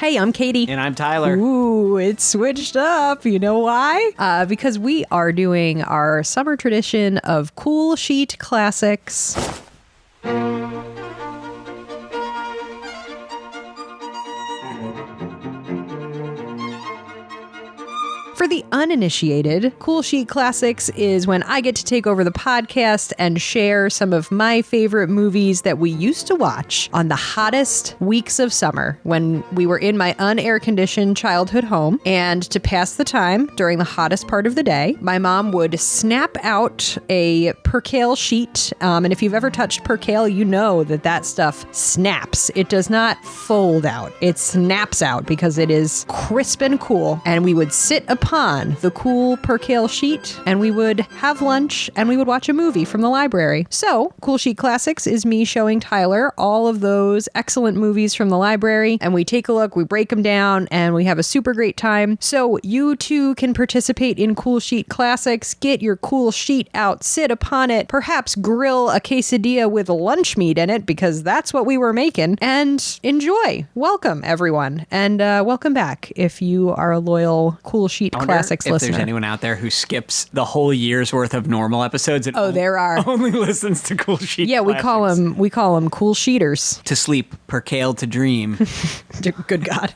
Hey, I'm Katie. And I'm Tyler. Ooh, it's switched up. You know why? Because we are doing our summer tradition of Cool Sheet Classics. For the uninitiated, Cool Sheet Classics is when I get to take over the podcast and share some of my favorite movies that we used to watch on the hottest weeks of summer when we were in my unair-conditioned childhood home. And to pass the time during the hottest part of the day, my mom would snap out a percale sheet. And if you've ever touched percale, you know that that stuff snaps. It does not fold out. It snaps out because it is crisp and cool. And we would sit upon the cool percale sheet and we would have lunch and we would watch a movie from the library. So Cool Sheet Classics is me showing Tyler all of those excellent movies from the library, and we take a look, we break them down, and we have a super great time. So you too can participate in Cool Sheet Classics. Get your cool sheet out, sit upon it, perhaps grill a quesadilla with lunch meat in it, because that's what we were making, and enjoy. Welcome everyone, and welcome back if you are a loyal Cool Sheet Classics listener. If there's anyone out there who skips the whole year's worth of normal episodes and there are. only listens to Cool Sheet Yeah, Classics. we call them cool sheeters. To sleep, percale to dream. Good God.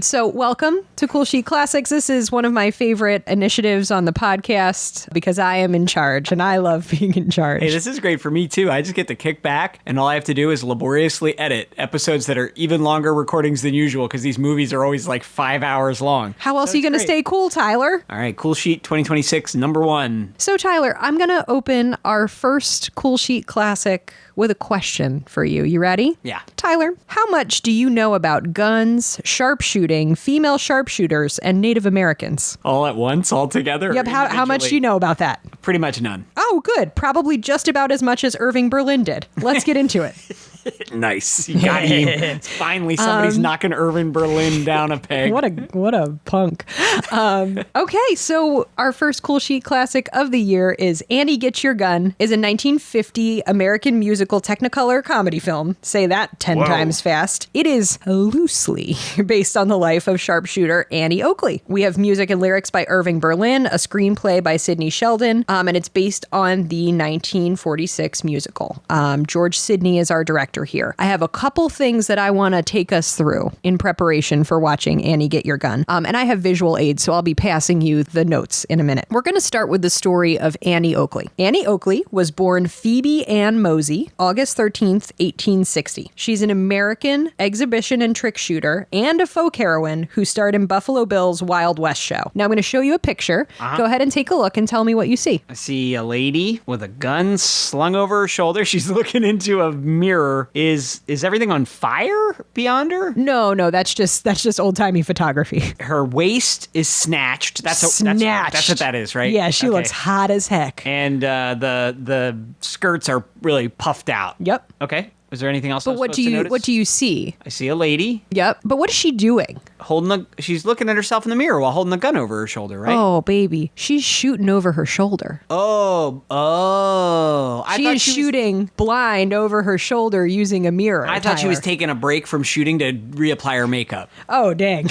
So welcome to Cool Sheet Classics. This is one of my favorite initiatives on the podcast because I am in charge and I love being in charge. Hey, this is great for me too. I just get to kick back and all I have to do is laboriously edit episodes that are even longer recordings than usual because these movies are always like 5 hours long. How else are you going to stay cool, Tyler? All right, Cool Sheet 2026, number 1. So Tyler, I'm going to open our first Cool Sheet Classic with a question for you. You ready? Yeah. Tyler, how much do you know about guns, sharpshooting, female sharpshooters, and Native Americans? All at once, all together? Yep. How much do you know about that? Pretty much none. Oh, good. Probably just about as much as Irving Berlin did. Let's get into it. Nice. You got him. Finally, somebody's knocking Irving Berlin down a peg. What a punk. Okay, so our first Cool Sheet Classic of the year is Annie Get Your Gun, is a 1950 American musical Technicolor comedy film. Say that 10 times fast. It is loosely based on the life of sharpshooter Annie Oakley. We have music and lyrics by Irving Berlin, a screenplay by Sidney Sheldon, and it's based on the 1946 musical. George Sidney is our director here. I have a couple things that I want to take us through in preparation for watching Annie Get Your Gun. And I have visual aids, so I'll be passing you the notes in a minute. We're going to start with the story of Annie Oakley. Annie Oakley was born Phoebe Ann Mosey, August 13th, 1860. She's an American exhibition and trick shooter and a folk heroine who starred in Buffalo Bill's Wild West show. Now I'm going to show you a picture. Go ahead and take a look and tell me what you see. I see a lady with a gun slung over her shoulder. She's looking into a mirror. Is everything on fire beyond her? No, that's just old-timey photography. Her waist is snatched. That's what that is, right? Yeah, she looks hot as heck. And the skirts are really puffed out. Yep. Okay. Is there anything else? But what do you see? I see a lady. Yep. But what is she doing? She's looking at herself in the mirror while holding a gun over her shoulder, right? Oh, baby. She's shooting over her shoulder. Oh. She is shooting blind over her shoulder using a mirror. I thought she was taking a break from shooting to reapply her makeup. Oh, dang.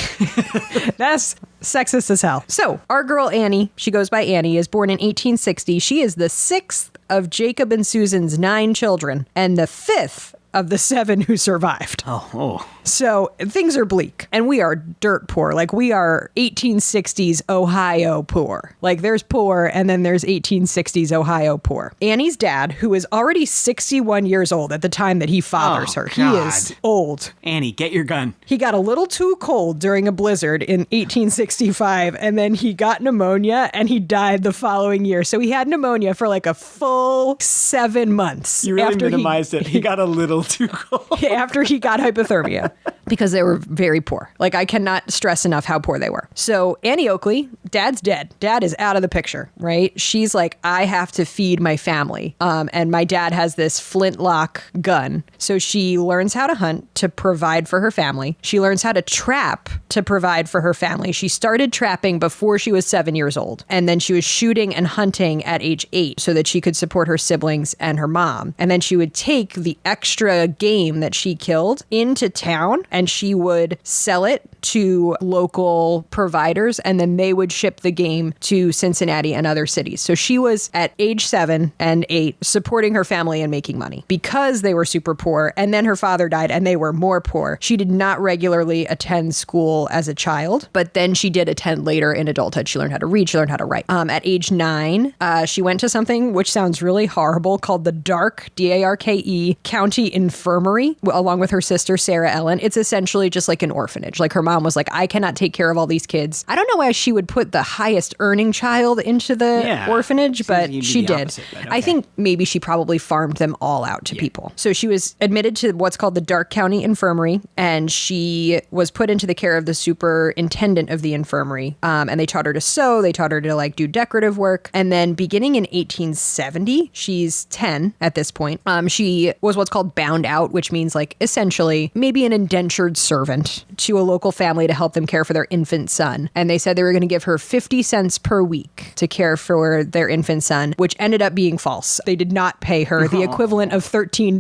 That's sexist as hell. So, our girl Annie, she goes by Annie, is born in 1860. She is the 6th of Jacob and Susan's 9 children and the 5th of the 7 who survived. Oh. So things are bleak and we are dirt poor. Like we are 1860s Ohio poor. Like there's poor and then there's 1860s Ohio poor. Annie's dad, who is already 61 years old at the time that he fathers her. God. He is old. Annie, get your gun. He got a little too cold during a blizzard in 1865 and then he got pneumonia and he died the following year. So he had pneumonia for like a full 7 months. You really minimized it. He got a little too cold. After he got hypothermia. Because they were very poor. Like, I cannot stress enough how poor they were. So Annie Oakley, dad's dead. Dad is out of the picture, right? She's like, I have to feed my family. And my dad has this flintlock gun. So she learns how to hunt to provide for her family. She learns how to trap to provide for her family. She started trapping before she was 7 years old. And then she was shooting and hunting at age 8 so that she could support her siblings and her mom. And then she would take the extra game that she killed into town and she would sell it to local providers, and then they would ship the game to Cincinnati and other cities. So she was at age 7 and 8 supporting her family and making money because they were super poor. And then her father died and they were more poor. She did not regularly attend school as a child, but then she did attend later in adulthood. She learned how to read, she learned how to write. At age 9, she went to something which sounds really horrible called the Darke, D-A-R-K-E, County Infirmary, along with her sister, Sarah Ellen. It's essentially just like an orphanage. Like her mom was like, I cannot take care of all these kids. I don't know why she would put the highest earning child into the orphanage, but she did. Okay. I think maybe she probably farmed them all out to people. So she was admitted to what's called the Darke County Infirmary, and she was put into the care of the superintendent of the infirmary. And they taught her to sew. They taught her to like do decorative work. And then beginning in 1870, she's 10 at this point. She was what's called bound out, which means like essentially maybe an indentured servant to a local family to help them care for their infant son. And they said they were going to give her 50 cents per week to care for their infant son, which ended up being false. They did not pay her the equivalent of $13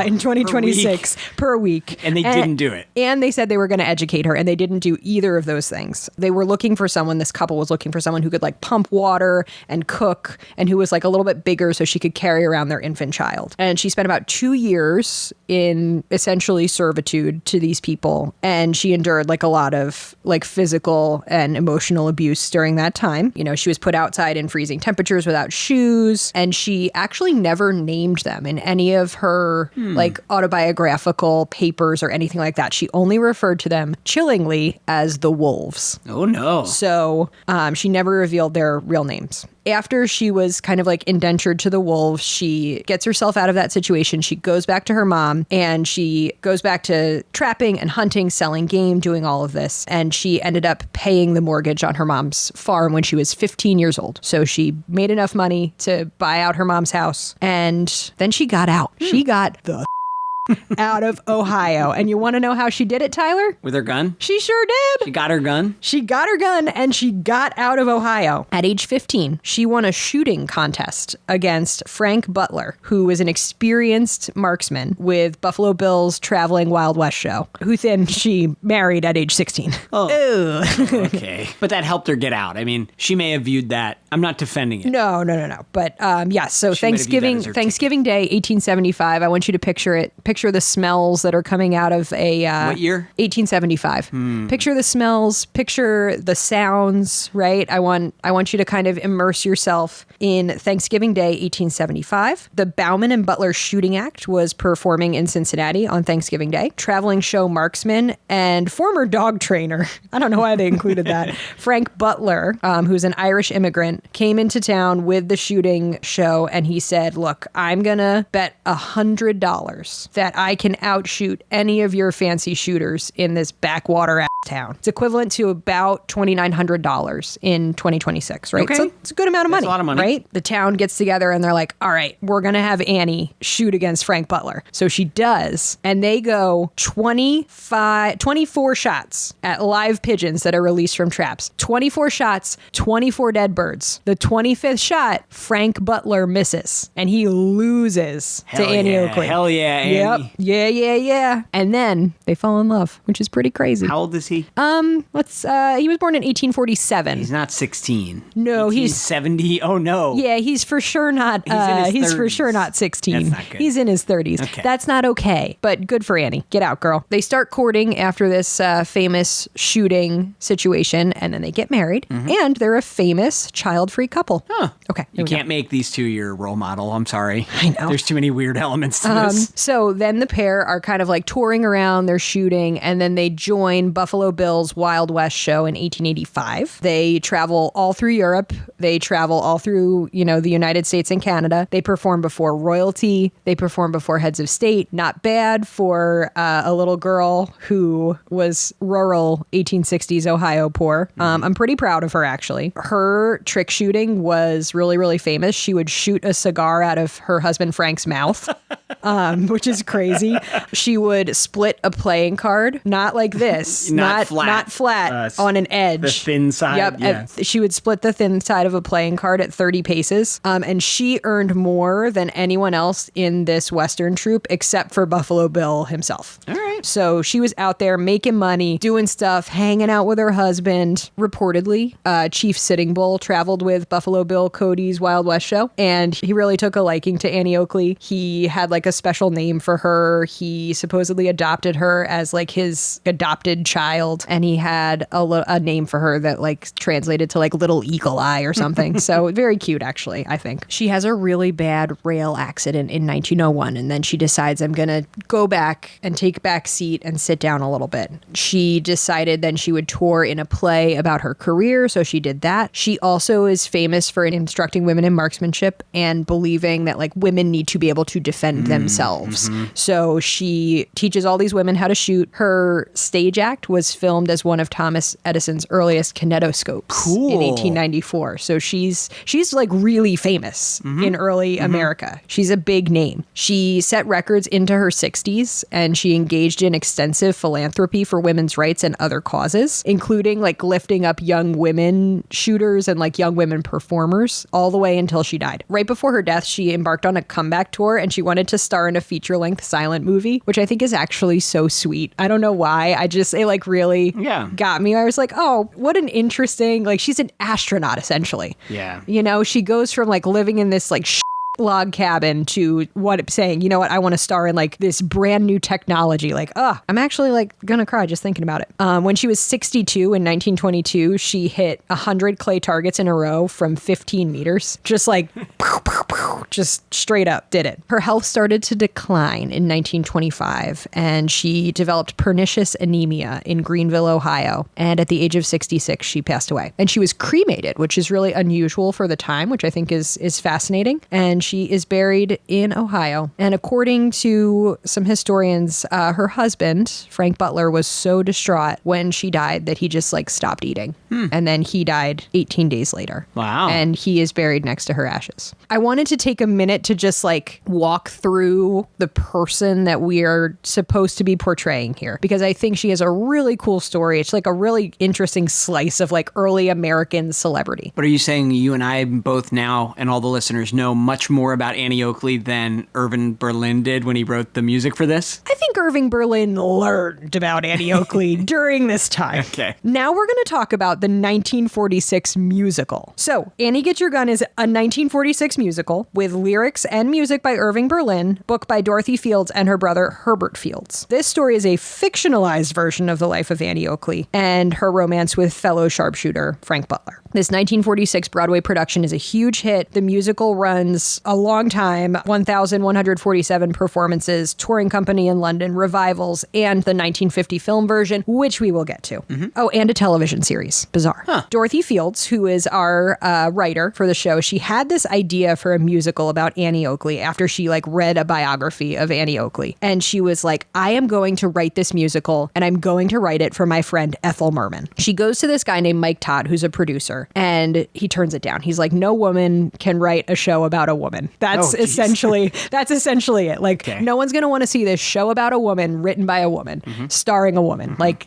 in 2026 per week. And they didn't do it. And they said they were going to educate her, and they didn't do either of those things. They were looking for someone, this couple was looking for someone who could like pump water and cook, and who was like a little bit bigger so she could carry around their infant child. And she spent about 2 years in essentially servitude to these people. And she endured like a lot of like physical and emotional abuse during that time. You know, she was put outside in freezing temperatures without shoes, and she actually never named them in any of her like autobiographical papers or anything like that. She only referred to them chillingly as the wolves. Oh no. So she never revealed their real names. After she was kind of like indentured to the wolves, she gets herself out of that situation. She goes back to her mom, and she goes back to trapping and hunting, selling game, doing all of this. And she ended up paying the mortgage on her mom's farm when she was 15 years old. So she made enough money to buy out her mom's house. And then she got out. She got the out of Ohio. And you want to know how she did it, Tyler? With her gun? She sure did. She got her gun? She got her gun, and she got out of Ohio. At age 15, she won a shooting contest against Frank Butler, who was an experienced marksman with Buffalo Bill's Traveling Wild West show, who then she married at age 16. Oh, okay. But that helped her get out. I mean, she may have viewed that. I'm not defending it. No. But yeah, so Thanksgiving Day, 1875, I want you to picture it. Picture the smells that are coming out of a... what year? 1875. Picture the smells, picture the sounds, right? I want you to kind of immerse yourself in Thanksgiving Day, 1875. The Bauman and Butler Shooting Act was performing in Cincinnati on Thanksgiving Day. Traveling show marksman and former dog trainer, I don't know why they included that, Frank Butler, who's an Irish immigrant, came into town with the shooting show, and he said, look, I'm gonna bet $100 that I can outshoot any of your fancy shooters in this backwater town. It's equivalent to about $2,900 in 2026, right? Okay. So it's a good amount of money. That's a lot of money. Right? The town gets together and they're like, all right, we're going to have Annie shoot against Frank Butler. So she does. And they go 24 shots at live pigeons that are released from traps. 24 shots, 24 dead birds. The 25th shot, Frank Butler misses. And he loses to Annie Oakley. Hell yeah, Annie. Yep. Yeah. And then they fall in love, which is pretty crazy. How old is he? He was born in 1847. He's not 16. No, he's 70. Oh no. Yeah, he's for sure not. He's for sure not 16. That's not good. He's in his 30s. Okay. That's not okay. But good for Annie. Get out, girl. They start courting after this famous shooting situation, and then they get married, and they're a famous child-free couple. Huh. Okay. You can't make these two your role model. I'm sorry. I know. There's too many weird elements to this. So then the pair are kind of like touring around, they're shooting, and then they join Buffalo Bill's Wild West show in 1885. They travel all through Europe. They travel all through, the United States and Canada. They perform before royalty. They perform before heads of state. Not bad for a little girl who was rural 1860s Ohio poor. I'm pretty proud of her, actually. Her trick shooting was really, really famous. She would shoot a cigar out of her husband Frank's mouth, which is crazy. She would split a playing card, not like this. not flat. Not flat, on an edge. The thin side. Yep. Yeah. She would split the thin side of a playing card at 30 paces. And she earned more than anyone else in this Western troupe except for Buffalo Bill himself. All right. So she was out there making money, doing stuff, hanging out with her husband. Reportedly, Chief Sitting Bull traveled with Buffalo Bill Cody's Wild West show, and he really took a liking to Annie Oakley. He had like a special name for her. He supposedly adopted her as like his adopted child, and he had a name for her that like translated to like Little Eagle Eye or something. So very cute, actually, I think. She has a really bad rail accident in 1901, and then she decides, I'm gonna go back and take a back seat and sit down a little bit. She decided then she would tour in a play about her career, so she did that. She also is famous for instructing women in marksmanship and believing that like women need to be able to defend themselves. So she teaches all these women how to shoot. Her stage act was filmed as one of Thomas Edison's earliest kinetoscopes in 1894. So she's like really famous in early America. She's a big name. She set records into her 60s, and she engaged in extensive philanthropy for women's rights and other causes, including like lifting up young women shooters and like young women performers all the way until she died. Right before her death, she embarked on a comeback tour, and she wanted to star in a feature-length silent movie, which I think is actually so sweet. I don't know why. It like really got me. I was like, oh, what an interesting, like she's an astronaut essentially. Yeah. You know, she goes from like living in this like log cabin to saying, you know what, I want to star in like this brand new technology. Like, I'm actually like gonna cry just thinking about it. When she was 62 in 1922, she hit 100 clay targets in a row from 15 meters. Just like, just straight up did it. Her health started to decline in 1925, and she developed pernicious anemia in Greenville, Ohio. And at the age of 66, she passed away. And she was cremated, which is really unusual for the time, which I think is fascinating. And she is buried in Ohio. And according to some historians, her husband, Frank Butler, was so distraught when she died that he just like stopped eating. And then he died 18 days later. Wow. And he is buried next to her ashes. I wanted to take a minute to just like walk through the person that we are supposed to be portraying here, because I think she has a really cool story. It's like a really interesting slice of like early American celebrity. But are you saying you and I both now, and all the listeners, know much more about Annie Oakley than Irving Berlin did when he wrote the music for this? I think Irving Berlin learned about Annie Oakley during this time. Okay. Now we're going to talk about the 1946 musical. So, Annie Get Your Gun is a 1946 musical with lyrics and music by Irving Berlin, book by Dorothy Fields and her brother Herbert Fields. This story is a fictionalized version of the life of Annie Oakley and her romance with fellow sharpshooter Frank Butler. This 1946 Broadway production is a huge hit. The musical runs a long time, 1,147 performances, touring company in London, revivals, and the 1950 film version, which we will get to. Oh, and a television series. Bizarre. Dorothy Fields, who is our writer for the show, she had this idea for a musical about Annie Oakley after she like read a biography of Annie Oakley. And she was like, I am going to write this musical, and I'm going to write it for my friend Ethel Merman. She goes to this guy named Mike Todd, who's a producer, and he turns it down. He's like, no woman can write a show about a woman. That's essentially it. Like, no one's going to want to see this show about a woman written by a woman, starring a woman. Like,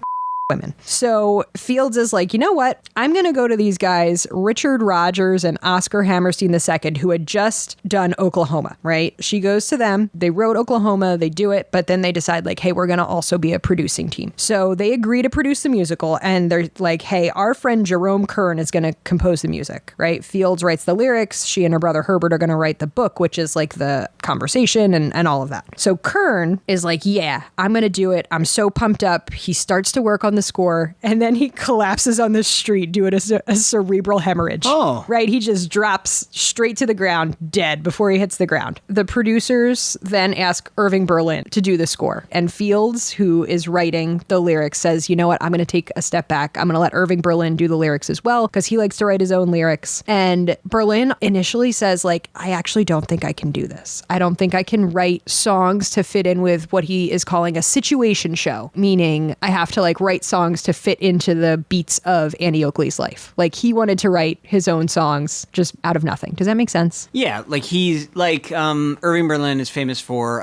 women. So Fields is like, you know what? I'm going to go to these guys, Richard Rodgers and Oscar Hammerstein II, who had just done Oklahoma, right? She goes to them. They wrote Oklahoma. They do it. But then they decide like, hey, we're going to also be a producing team. So they agree to produce the musical. And they're like, hey, our friend Jerome Kern is going to compose the music, right? Fields writes the lyrics. She and her brother Herbert are going to write the book, which is like the conversation and all of that. So Kern is like, yeah, I'm going to do it. I'm so pumped up. He starts to work on the score, and then he collapses on the street due to a cerebral hemorrhage. Oh. Right? He just drops straight to the ground, dead, before he hits the ground. The producers then ask Irving Berlin to do the score, and Fields, who is writing the lyrics, says, you know what, I'm going to take a step back. I'm going to let Irving Berlin do the lyrics as well, because he likes to write his own lyrics. And Berlin initially says, like, I actually don't think I can do this. I don't think I can write songs to fit in with what he is calling a situation show, meaning I have to like write write songs to fit into the beats of Annie Oakley's life. Like, he wanted to write his own songs just out of nothing. Does that make sense? Yeah, like he's like Irving Berlin is famous for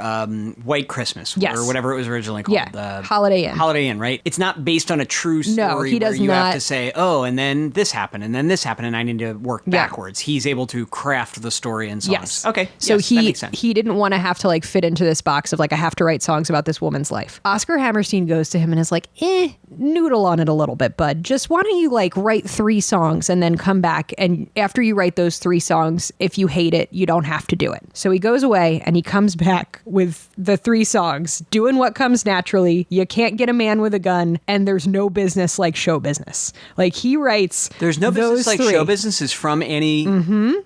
White Christmas, or whatever it was originally called. Yeah, Holiday Inn. Holiday Inn, right? It's not based on a true story. No, he does where you not. have to say, oh, and then this happened, and then this happened, and I need to work backwards. He's able to craft the story in songs. Yes. Okay. So yes, that makes sense. he didn't want to have to like fit into this box of like, I have to write songs about this woman's life. Oscar Hammerstein goes to him and is like, noodle on it a little bit, bud. Just why don't you like write 3 songs and then come back, and after you write those 3 songs, if you hate it, you don't have to do it. So he goes away and he comes back with the 3 songs, doing what comes naturally. You can't get a man with a gun, and there's no business like show business. Like, he writes There's no business like 3. show business is from Annie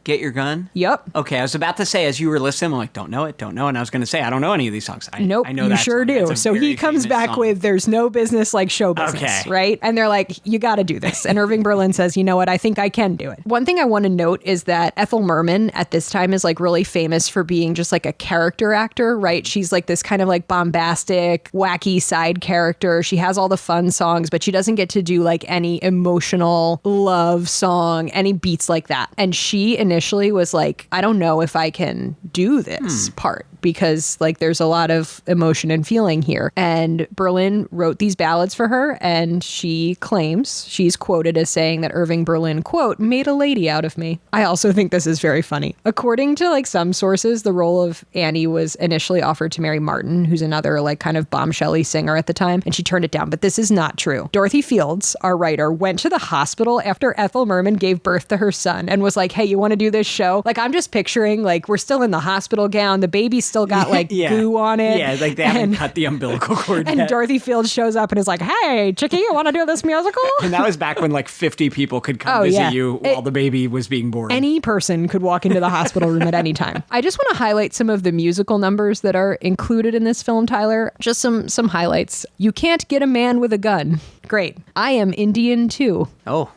Get Your Gun? Yep. Okay, I was about to say, as you were listening, I'm like, don't know it. And I was going to say, I don't know any of these songs. Nope, I know you that sure song. do. That's a So very he comes famous back song. with There's no business like show business, Okay. right? And they're like, you got to do this. And Irving Berlin says, you know what? I think I can do it. One thing I want to note is that Ethel Merman at this time is like really famous for being just like a character actor, right? She's like this kind of like bombastic, wacky side character. She has all the fun songs, but she doesn't get to do like any emotional love song, any beats like that. And she initially was like, I don't know if I can do this part, because like there's a lot of emotion and feeling here. And Berlin wrote these ballads for her, and she claims, she's quoted as saying that Irving Berlin, quote, made a lady out of me. I also think this is very funny. According to like some sources, the role of Annie was initially offered to Mary Martin, who's another like kind of bombshelly singer at the time, and she turned it down. But this is not true. Dorothy Fields, our writer, went to the hospital after Ethel Merman gave birth to her son and was like, hey, you want to do this show? Like, I'm just picturing like we're still in the hospital gown. The baby's still got like goo on it. Yeah, like they haven't cut the umbilical cord and yet. Dorothy Fields shows up and is like, hey, Chickie, you want to do this musical? And that was back when like 50 people could come visit you while the baby was being born. Any person could walk into the hospital room at any time. I just want to highlight some of the musical numbers that are included in this film, Tyler. Just some highlights. You Can't Get a Man with a Gun. Great. I Am Indian Too. Oh.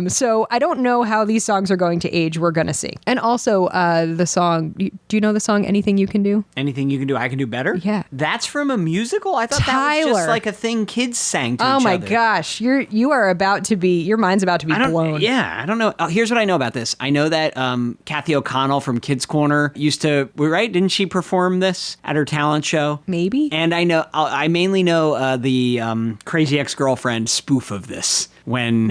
So I don't know how these songs are going to age. We're going to see. And also the song, do you know the song Anything You Can Do? Anything You Can Do, I Can Do Better? Yeah. That's from a musical? I thought Tyler. that was just like a thing kids sang to each Oh other. my gosh. You are about to be, your mind's about to be blown. Yeah, I don't know. Here's what I know about this. I know that Kathy O'Connell from Kids Corner used to, right? Didn't she perform this at her talent show? Maybe. And I mainly know the Crazy Ex-Girlfriend spoof of this. When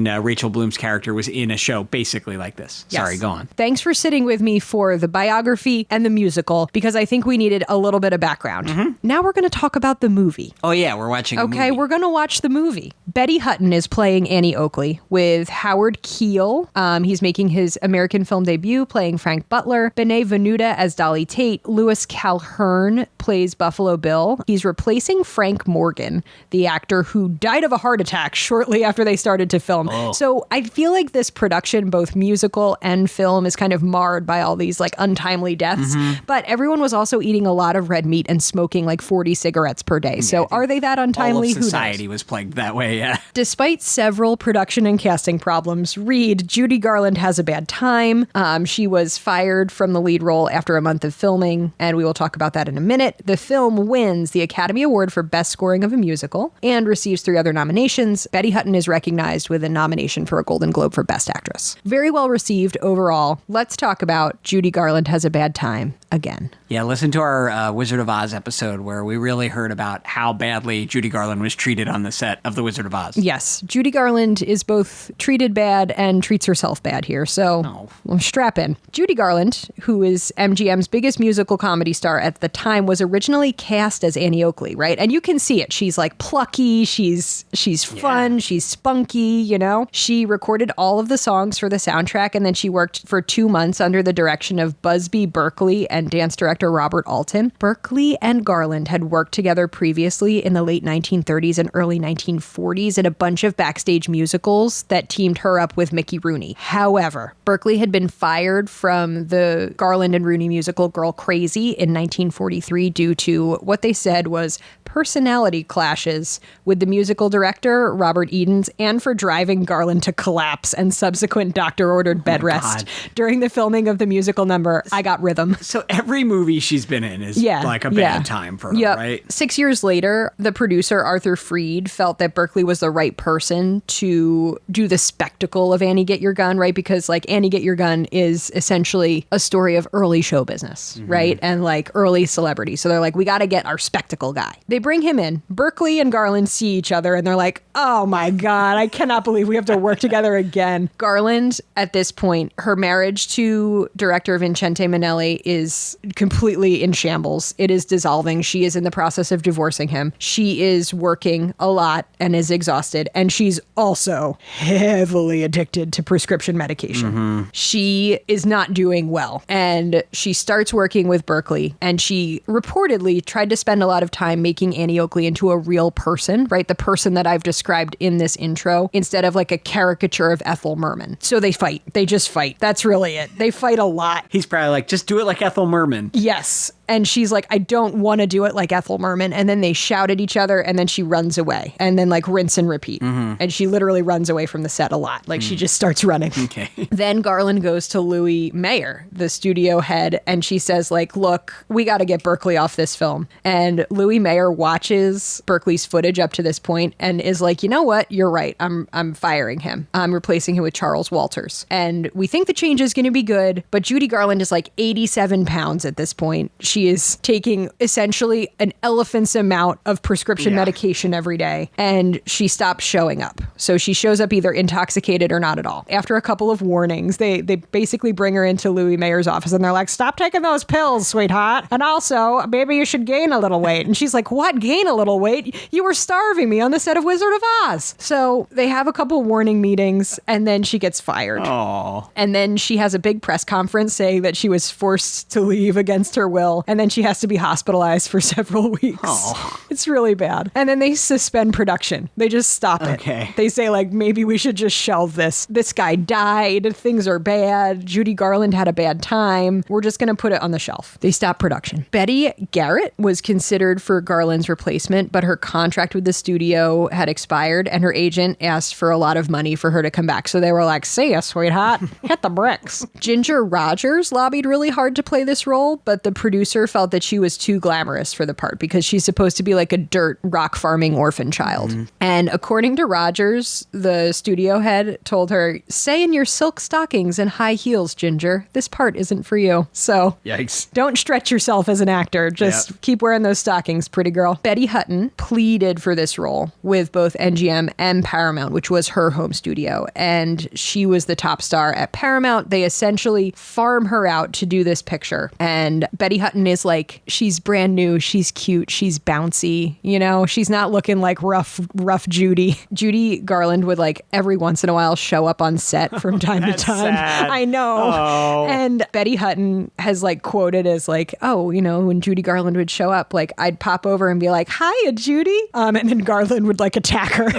Rachel Bloom's character was in a show basically like this. Yes. Sorry, go on. Thanks for sitting with me for the biography and the musical, because I think we needed a little bit of background. Now we're going to talk about the movie. Oh yeah, we're watching a movie. Okay, we're going to watch the movie. Betty Hutton is playing Annie Oakley with Howard Keel. He's making his American film debut playing Frank Butler. Benet Venuta as Dolly Tate. Louis Calhern plays Buffalo Bill. He's replacing Frank Morgan, the actor who died of a heart attack shortly after they started to film. Oh. So I feel like this production, both musical and film, is kind of marred by all these like untimely deaths. But everyone was also eating a lot of red meat and smoking like 40 cigarettes per day. So are they that untimely? All of society was plagued that way, yeah. Despite several production and casting problems, read Judy Garland has a bad time. She was fired from the lead role after a month of filming, and we will talk about that in a minute. The film wins the Academy Award for Best Scoring of a Musical and receives 3 other nominations. Betty Hutton is recognized with a nomination for a Golden Globe for Best Actress. Very well received overall. Let's talk about Judy Garland has a bad time again. Yeah, listen to our Wizard of Oz episode where we really heard about how badly Judy Garland was treated on the set of The Wizard of Oz. Yes, Judy Garland is both treated bad and treats herself bad here, so strap in. Judy Garland, who is MGM's biggest musical comedy star at the time, was originally cast as Annie Oakley, right? And you can see it. She's like plucky, she's fun, she's spunky, you know? She recorded all of the songs for the soundtrack, and then she worked for 2 months under the direction of Busby Berkeley and dance director Robert Alton. Berkeley and Garland had worked together previously in the late 1930s and early 1940s in a bunch of backstage musicals that teamed her up with Mickey Rooney. However, Berkeley had been fired from the Garland and Rooney musical Girl Crazy in 1943 due to what they said was personality clashes with the musical director, Robert Edens, and for driving Garland to collapse and subsequent doctor-ordered bed rest during the filming of the musical number, I Got Rhythm. So every movie she's been in is like a bad time for her, right? 6 years later, the producer, Arthur Freed, felt that Berkeley was the right person to do the spectacle of Annie Get Your Gun, right? Because like Annie Get Your Gun is essentially a story of early show business, right? And like early celebrity. So they're like, we got to get our spectacle guy. They bring him in. Berkeley and Garland see each other and they're like, oh my God, I cannot believe we have to work together again. Garland, at this point, her marriage to director Vincente Minnelli is completely in shambles. It is dissolving. She is in the process of divorcing him. She is working a lot and is exhausted. And she's also heavily addicted to prescription medication. She is not doing well. And she starts working with Berkeley. And she reportedly tried to spend a lot of time making Annie Oakley into a real person, right? The person that I've described in this intro, instead of like a caricature of Ethel Merman. So they fight. They just fight. That's really it. They fight a lot. He's probably like, just do it like Ethel Merman. Yes. And she's like, I don't want to do it like Ethel Merman. And then they shout at each other and then she runs away and then like rinse and repeat. And she literally runs away from the set a lot. Like she just starts running. Okay. Then Garland goes to Louis Mayer, the studio head, and she says like, look, we got to get Berkeley off this film. And Louis Mayer watches Berkeley's footage up to this point and is like, you know what? You're right. I'm firing him. I'm replacing him with Charles Walters. And we think the change is going to be good. But Judy Garland is like 87 pounds at this point. She is taking essentially an elephant's amount of prescription medication every day, and she stops showing up. So she shows up either intoxicated or not at all. After a couple of warnings, they basically bring her into Louis Mayer's office, and they're like, stop taking those pills, sweetheart. And also, maybe you should gain a little weight. And she's like, what? Gain a little weight? You were starving me on the set of Wizard of Oz. So they have a couple warning meetings, and then she gets fired. Oh. And then she has a big press conference saying that she was forced to leave against her will. And then she has to be hospitalized for several weeks. Oh. It's really bad. And then they suspend production. They just stop it. Okay. They say like, maybe we should just shelve this. This guy died. Things are bad. Judy Garland had a bad time. We're just going to put it on the shelf. They stop production. Betty Garrett was considered for Garland's replacement, but her contract with the studio had expired and her agent asked for a lot of money for her to come back. So they were like, see ya, sweetheart. Hit the bricks. Ginger Rogers lobbied really hard to play this role, but the producer felt that she was too glamorous for the part because she's supposed to be like a dirt rock farming orphan child. And according to Rogers, the studio head told her, stay in your silk stockings and high heels, Ginger. This part isn't for you. So Yikes. Don't stretch yourself as an actor. Just keep wearing those stockings, pretty girl. Betty Hutton pleaded for this role with both MGM and Paramount, which was her home studio. And she was the top star at Paramount. They essentially farm her out to do this picture. And Betty Hutton is like, she's brand new, she's cute, she's bouncy, you know, she's not looking like rough Judy. Judy Garland would like every once in a while show up on set from time to time. Sad. I know. Oh. And Betty Hutton has like quoted as like, oh, you know, when Judy Garland would show up, like I'd pop over and be like, hiya, Judy. And then Garland would like attack her.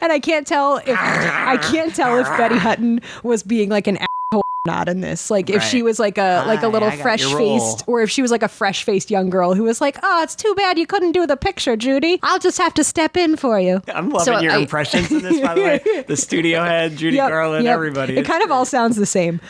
And I can't tell if Betty Hutton was being like an asshole or not in this. Like if she was like a little fresh-faced, or if she was like a fresh-faced young girl who was like, oh, it's too bad you couldn't do the picture, Judy. I'll just have to step in for you. I'm loving your impressions in this, by the way. The studio head, Judy Garland, everybody. It kind of all sounds the same.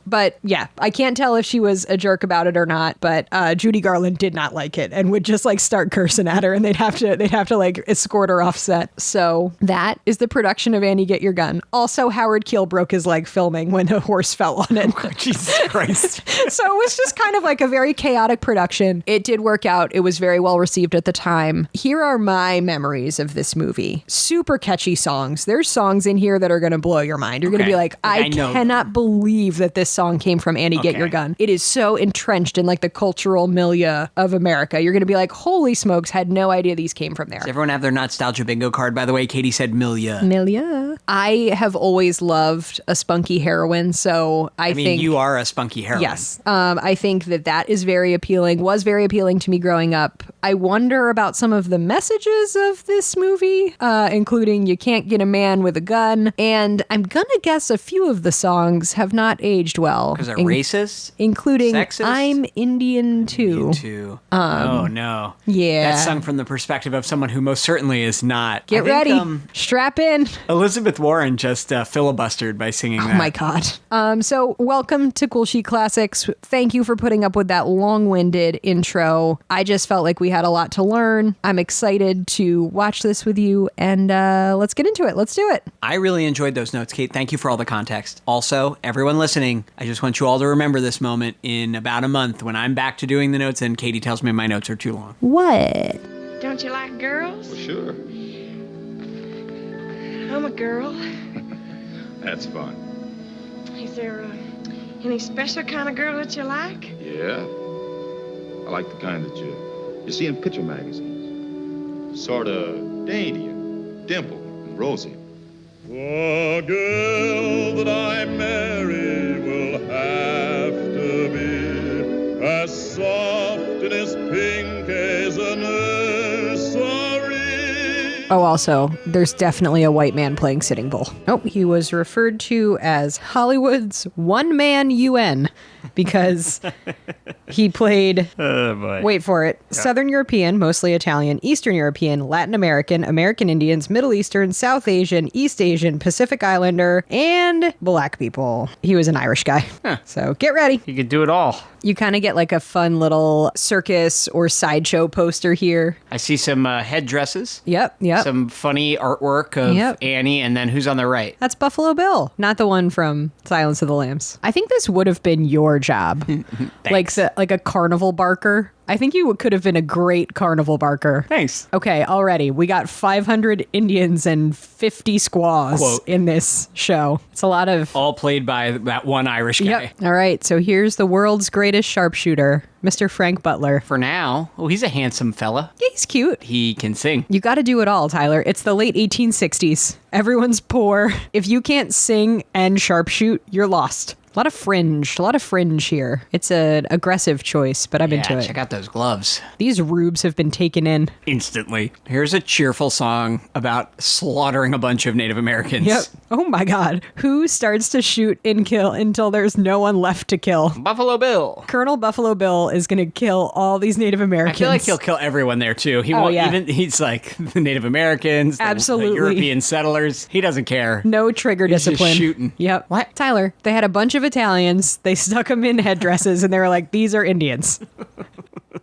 But yeah, I can't tell if she was a jerk about it or not, but Judy Garland did not like it and would just like start cursing at her, and they'd have to like escort her off set. So that is the production of Annie Get Your Gun. Also, Howard Keel broke his leg filming when a horse fell on it. Jesus Christ. So it was just kind of like a very chaotic production. It did work out. It was very well received at the time. Here are my memories of this movie. Super catchy songs. There's songs in here that are going to blow your mind. You're going to be like, I cannot believe that this song came from Annie Get Your Gun. It is so entrenched in like the cultural milieu of America. You're going to be like, holy smokes, had no idea these came from there. Does everyone have their Not-Stalgia bingo card? By the way, Katie said milieu. Milieu. I have always loved a spunky heroine, so I think you are a spunky heroine. Yes. I think that is very appealing, was very appealing to me growing up. I wonder about some of the messages of this movie, including you can't get a man with a gun. And I'm gonna guess a few of the songs have not aged well. Because they're racist? Including Sexist? I'm Indian Too. Oh, no. Yeah. That's sung from the perspective of someone who most certainly is not. Get ready. Strap in. Elizabeth Warren just filibustered by singing that. Oh my God. So welcome to Cool Sheet Classics. Thank you for putting up with that long-winded intro. I just felt like we had a lot to learn. I'm excited to watch this with you, and let's get into it. Let's do it. I really enjoyed those notes, Kate. Thank you for all the context. Also, everyone listening, I just want you all to remember this moment in about a month when I'm back to doing the notes and Katie tells me my notes are too long. What? Don't you like girls? Well, sure. I'm a girl. That's fun. Is there any special kind of girl that you like? Yeah. I like the kind that you see in picture magazines. Sort of dainty and dimpled and rosy. The girl that I marry will have to be as soft and as pink as a nursery. Oh, also, there's definitely a white man playing Sitting Bull. Oh, he was referred to as Hollywood's one-man UN because he played, wait for it, Southern European, mostly Italian, Eastern European, Latin American, American Indians, Middle Eastern, South Asian, East Asian, Pacific Islander, and black people. He was an Irish guy. Huh. So get ready. You could do it all. You kind of get like a fun little circus or sideshow poster here. I see some headdresses. Yep. Some funny artwork of Annie, and then who's on the right? That's Buffalo Bill, not the one from Silence of the Lambs. I think this would have been your job. like a carnival barker. I think you could have been a great carnival barker. Thanks. Okay, already. We got 500 Indians and 50 squaws Quote. in this show. It's a lot of... All played by that one Irish guy. Yep. All right, so here's the world's greatest sharpshooter, Mr. Frank Butler. For now, he's a handsome fella. Yeah, he's cute. He can sing. You got to do it all, Tyler. It's the late 1860s. Everyone's poor. If you can't sing and sharpshoot, you're lost. A lot of fringe here. It's an aggressive choice, but I'm into it. Check out those gloves. These rubes have been taken in. Instantly. Here's a cheerful song about slaughtering a bunch of Native Americans. Yep. Oh my God. Who starts to shoot and kill until there's no one left to kill? Buffalo Bill. Colonel Buffalo Bill is going to kill all these Native Americans. I feel like he'll kill everyone there too. He won't even, he's like the Native Americans, the European settlers. He doesn't care. No trigger He's discipline. Just shooting. Yep. What? Tyler, they had a bunch of Italians. They stuck them in headdresses and they were like, these are Indians.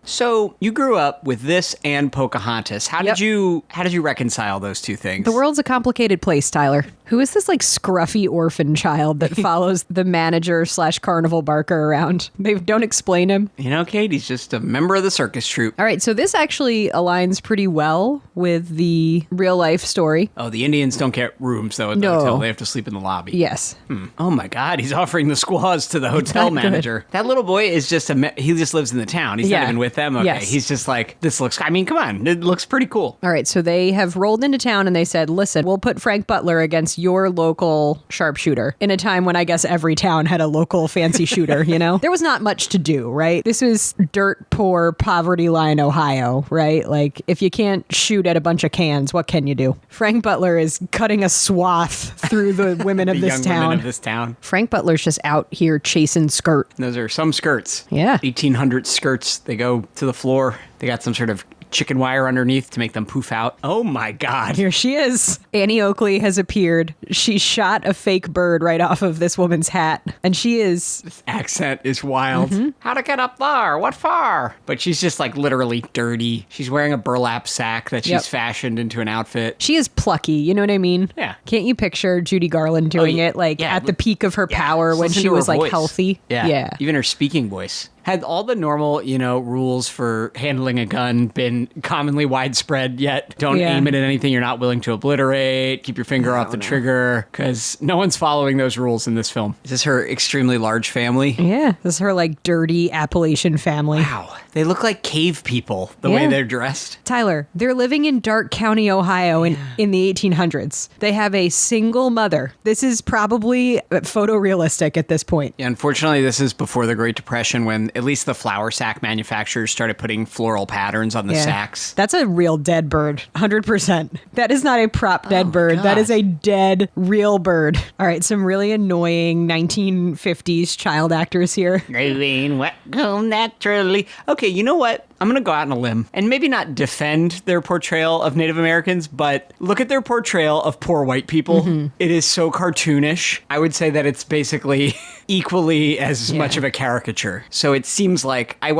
So you grew up with this and Pocahontas. How did you reconcile those two things? The world's a complicated place, Tyler. Who is this like scruffy orphan child that follows the manager / carnival barker around? They don't explain him. You know, Kate, he's just a member of the circus troupe. All right, so this actually aligns pretty well with the real life story. Oh, the Indians don't get rooms though at the hotel. They have to sleep in the lobby. Yes. Oh my God, he's offering the squaws to the hotel manager. That little boy is just he just lives in the town. He's not even with them. Okay, yes. He's just like, this looks, I mean, come on, it looks pretty cool. All right, so they have rolled into town and they said, listen, we'll put Frank Butler against your local sharpshooter in a time when I guess every town had a local fancy shooter, you know? There was not much to do, right? This was dirt poor, poverty line Ohio, right? Like, if you can't shoot at a bunch of cans, what can you do? Frank Butler is cutting a swath through the women of the this young town. Women of this town. Frank Butler's just out here chasing skirt. Those are some skirts. Yeah. 1,800 skirts. They go to the floor. They got some sort of chicken wire underneath to make them poof out. Oh my God. Here she is. Annie Oakley has appeared. She shot a fake bird right off of this woman's hat. And she is... This accent is wild. How to get up there? What for? But she's just like literally dirty. She's wearing a burlap sack that she's fashioned into an outfit. She is plucky. You know what I mean? Yeah. Can't you picture Judy Garland doing it like at the peak of her power when she was like healthy? Yeah. Even her speaking voice. Had all the normal, rules for handling a gun been commonly widespread yet? Don't aim it at anything you're not willing to obliterate. Keep your finger off the trigger, because no one's following those rules in this film. Is this her extremely large family? Yeah. This is her like dirty Appalachian family. Wow. They look like cave people, the way they're dressed. Tyler, they're living in Dark County, Ohio in the 1800s. They have a single mother. This is probably photorealistic at this point. Yeah, unfortunately, this is before the Great Depression when at least the flour sack manufacturers started putting floral patterns on the sacks. That's a real dead bird, 100%. That is not a prop dead bird. God. That is a dead, real bird. All right, some really annoying 1950s child actors here. Green, what go naturally. Okay, you know what? I'm going to go out on a limb and maybe not defend their portrayal of Native Americans, but look at their portrayal of poor white people. Mm-hmm. It is so cartoonish. I would say that it's basically equally as much of a caricature. So it seems like I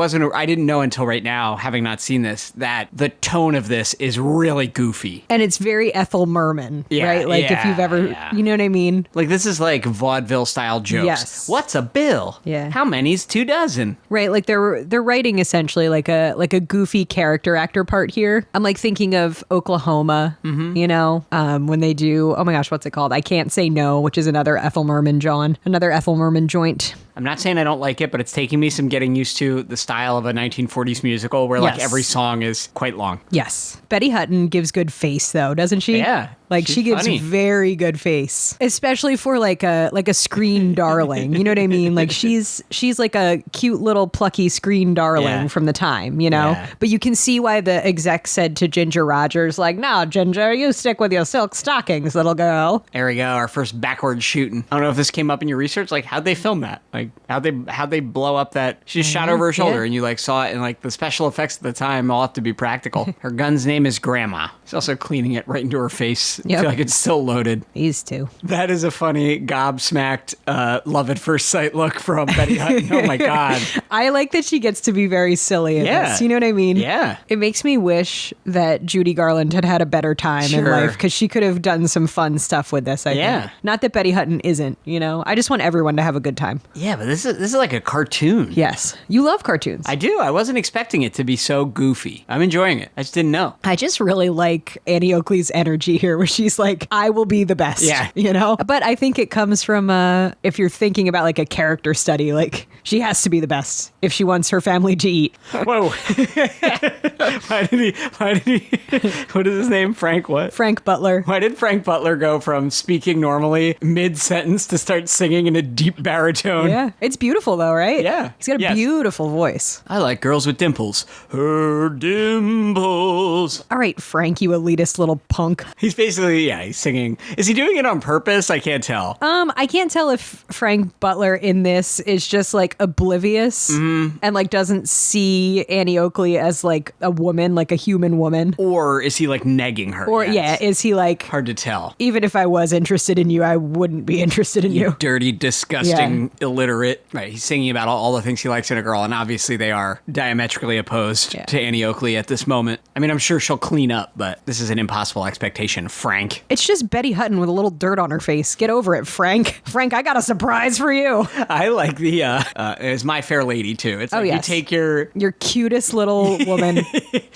didn't know until right now, having not seen this, that the tone of this is really goofy. And it's very Ethel Merman, right? Like if you've ever, you know what I mean? Like this is like vaudeville style jokes. Yes. What's a bill? Yeah. How many's 2 dozen? Right, like they're writing essentially like a goofy character actor part here. I'm like thinking of Oklahoma, you know, when they do, oh my gosh, what's it called? I Can't Say No, which is another Ethel Merman joint. I'm not saying I don't like it, but it's taking me some getting used to the style of a 1940s musical where like every song is quite long. Yes. Betty Hutton gives good face though, doesn't she? Yeah. Like she gives funny. Very good face, especially for like a screen darling. You know what I mean? Like she's like a cute little plucky screen darling from the time, you know? Yeah. But you can see why the exec said to Ginger Rogers, like, no, Ginger, you stick with your silk stockings, little girl. There we go. Our first backward shooting. I don't know if this came up in your research. Like how'd they film that? Like how'd they blow up that? She just shot over her shoulder and you like saw it, and like the special effects at the time all have to be practical. Her gun's name is Grandma. She's also cleaning it right into her face. Yep. I feel like it's still loaded. These two. That is a funny gobsmacked love at first sight look from Betty Hutton. Oh my God. I like that she gets to be very silly in this. You know what I mean? Yeah. It makes me wish that Judy Garland had a better time in life, because she could have done some fun stuff with this, I think. Not that Betty Hutton isn't, you know? I just want everyone to have a good time. Yeah, but this is like a cartoon. Yes. You love cartoons. I do. I wasn't expecting it to be so goofy. I'm enjoying it. I just didn't know. I just really like Annie Oakley's energy here, where she's like, I will be the best. Yeah. You know? But I think it comes from, if you're thinking about like a character study, like she has to be the best if she wants her family to eat. Whoa. Why did he, what is his name? Frank what? Frank Butler. Why did Frank Butler go from speaking normally mid-sentence to start singing in a deep baritone? Yeah. It's beautiful though, right? Yeah. He's got a beautiful voice. I like girls with dimples. Her dimples. All right, Frank, you elitist little punk. He's basically, he's singing. Is he doing it on purpose? I can't tell. I can't tell if Frank Butler in this is just like oblivious and like doesn't see Annie Oakley as like a woman, like a human woman. Or is he like negging her? Or is he like... Hard to tell. Even if I was interested in you, I wouldn't be interested in you. Dirty, disgusting, illiterate. Right, he's singing about all the things he likes in a girl, and obviously they are diametrically opposed to Annie Oakley at this moment. I mean, I'm sure she'll clean up, but this is an impossible expectation, Frank. It's just Betty Hutton with a little dirt on her face. Get over it, Frank. Frank, I got a surprise for you. I like the, it's My Fair Lady, too. It's like you take your cutest little woman,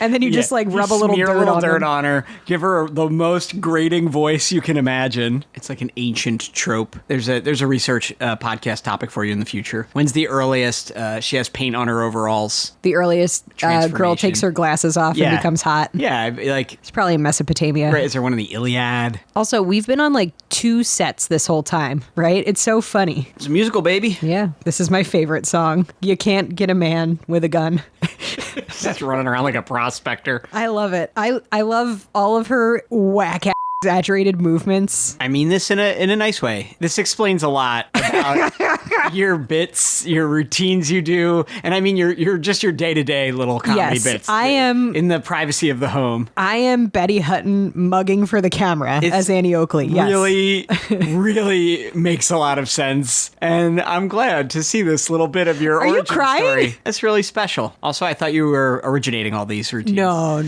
and then you just like rub a little dirt on her, give her the most grating voice you can imagine. It's like an ancient trope. There's a research podcast topic for you in the future. When's the earliest she has paint on her overalls? The earliest girl takes her glasses off and becomes hot. Yeah, like it's probably in Mesopotamia. Right? Is there one in the Iliad? Also, we've been on like 2 sets this whole time, right? It's so funny. It's a musical, baby. Yeah, this is my favorite song. You can't get a man with a gun. Just running around like a prospector. I love it. I love all of her whack exaggerated movements. I mean this in a nice way. This explains a lot about your bits, your routines you do, and I mean your just your day-to-day little comedy bits. I am in the privacy of the home. I am Betty Hutton mugging for the camera as Annie Oakley. Yes. Really makes a lot of sense, and I'm glad to see this little bit of your origin story. That's really special. Also, I thought you were originating all these routines. No.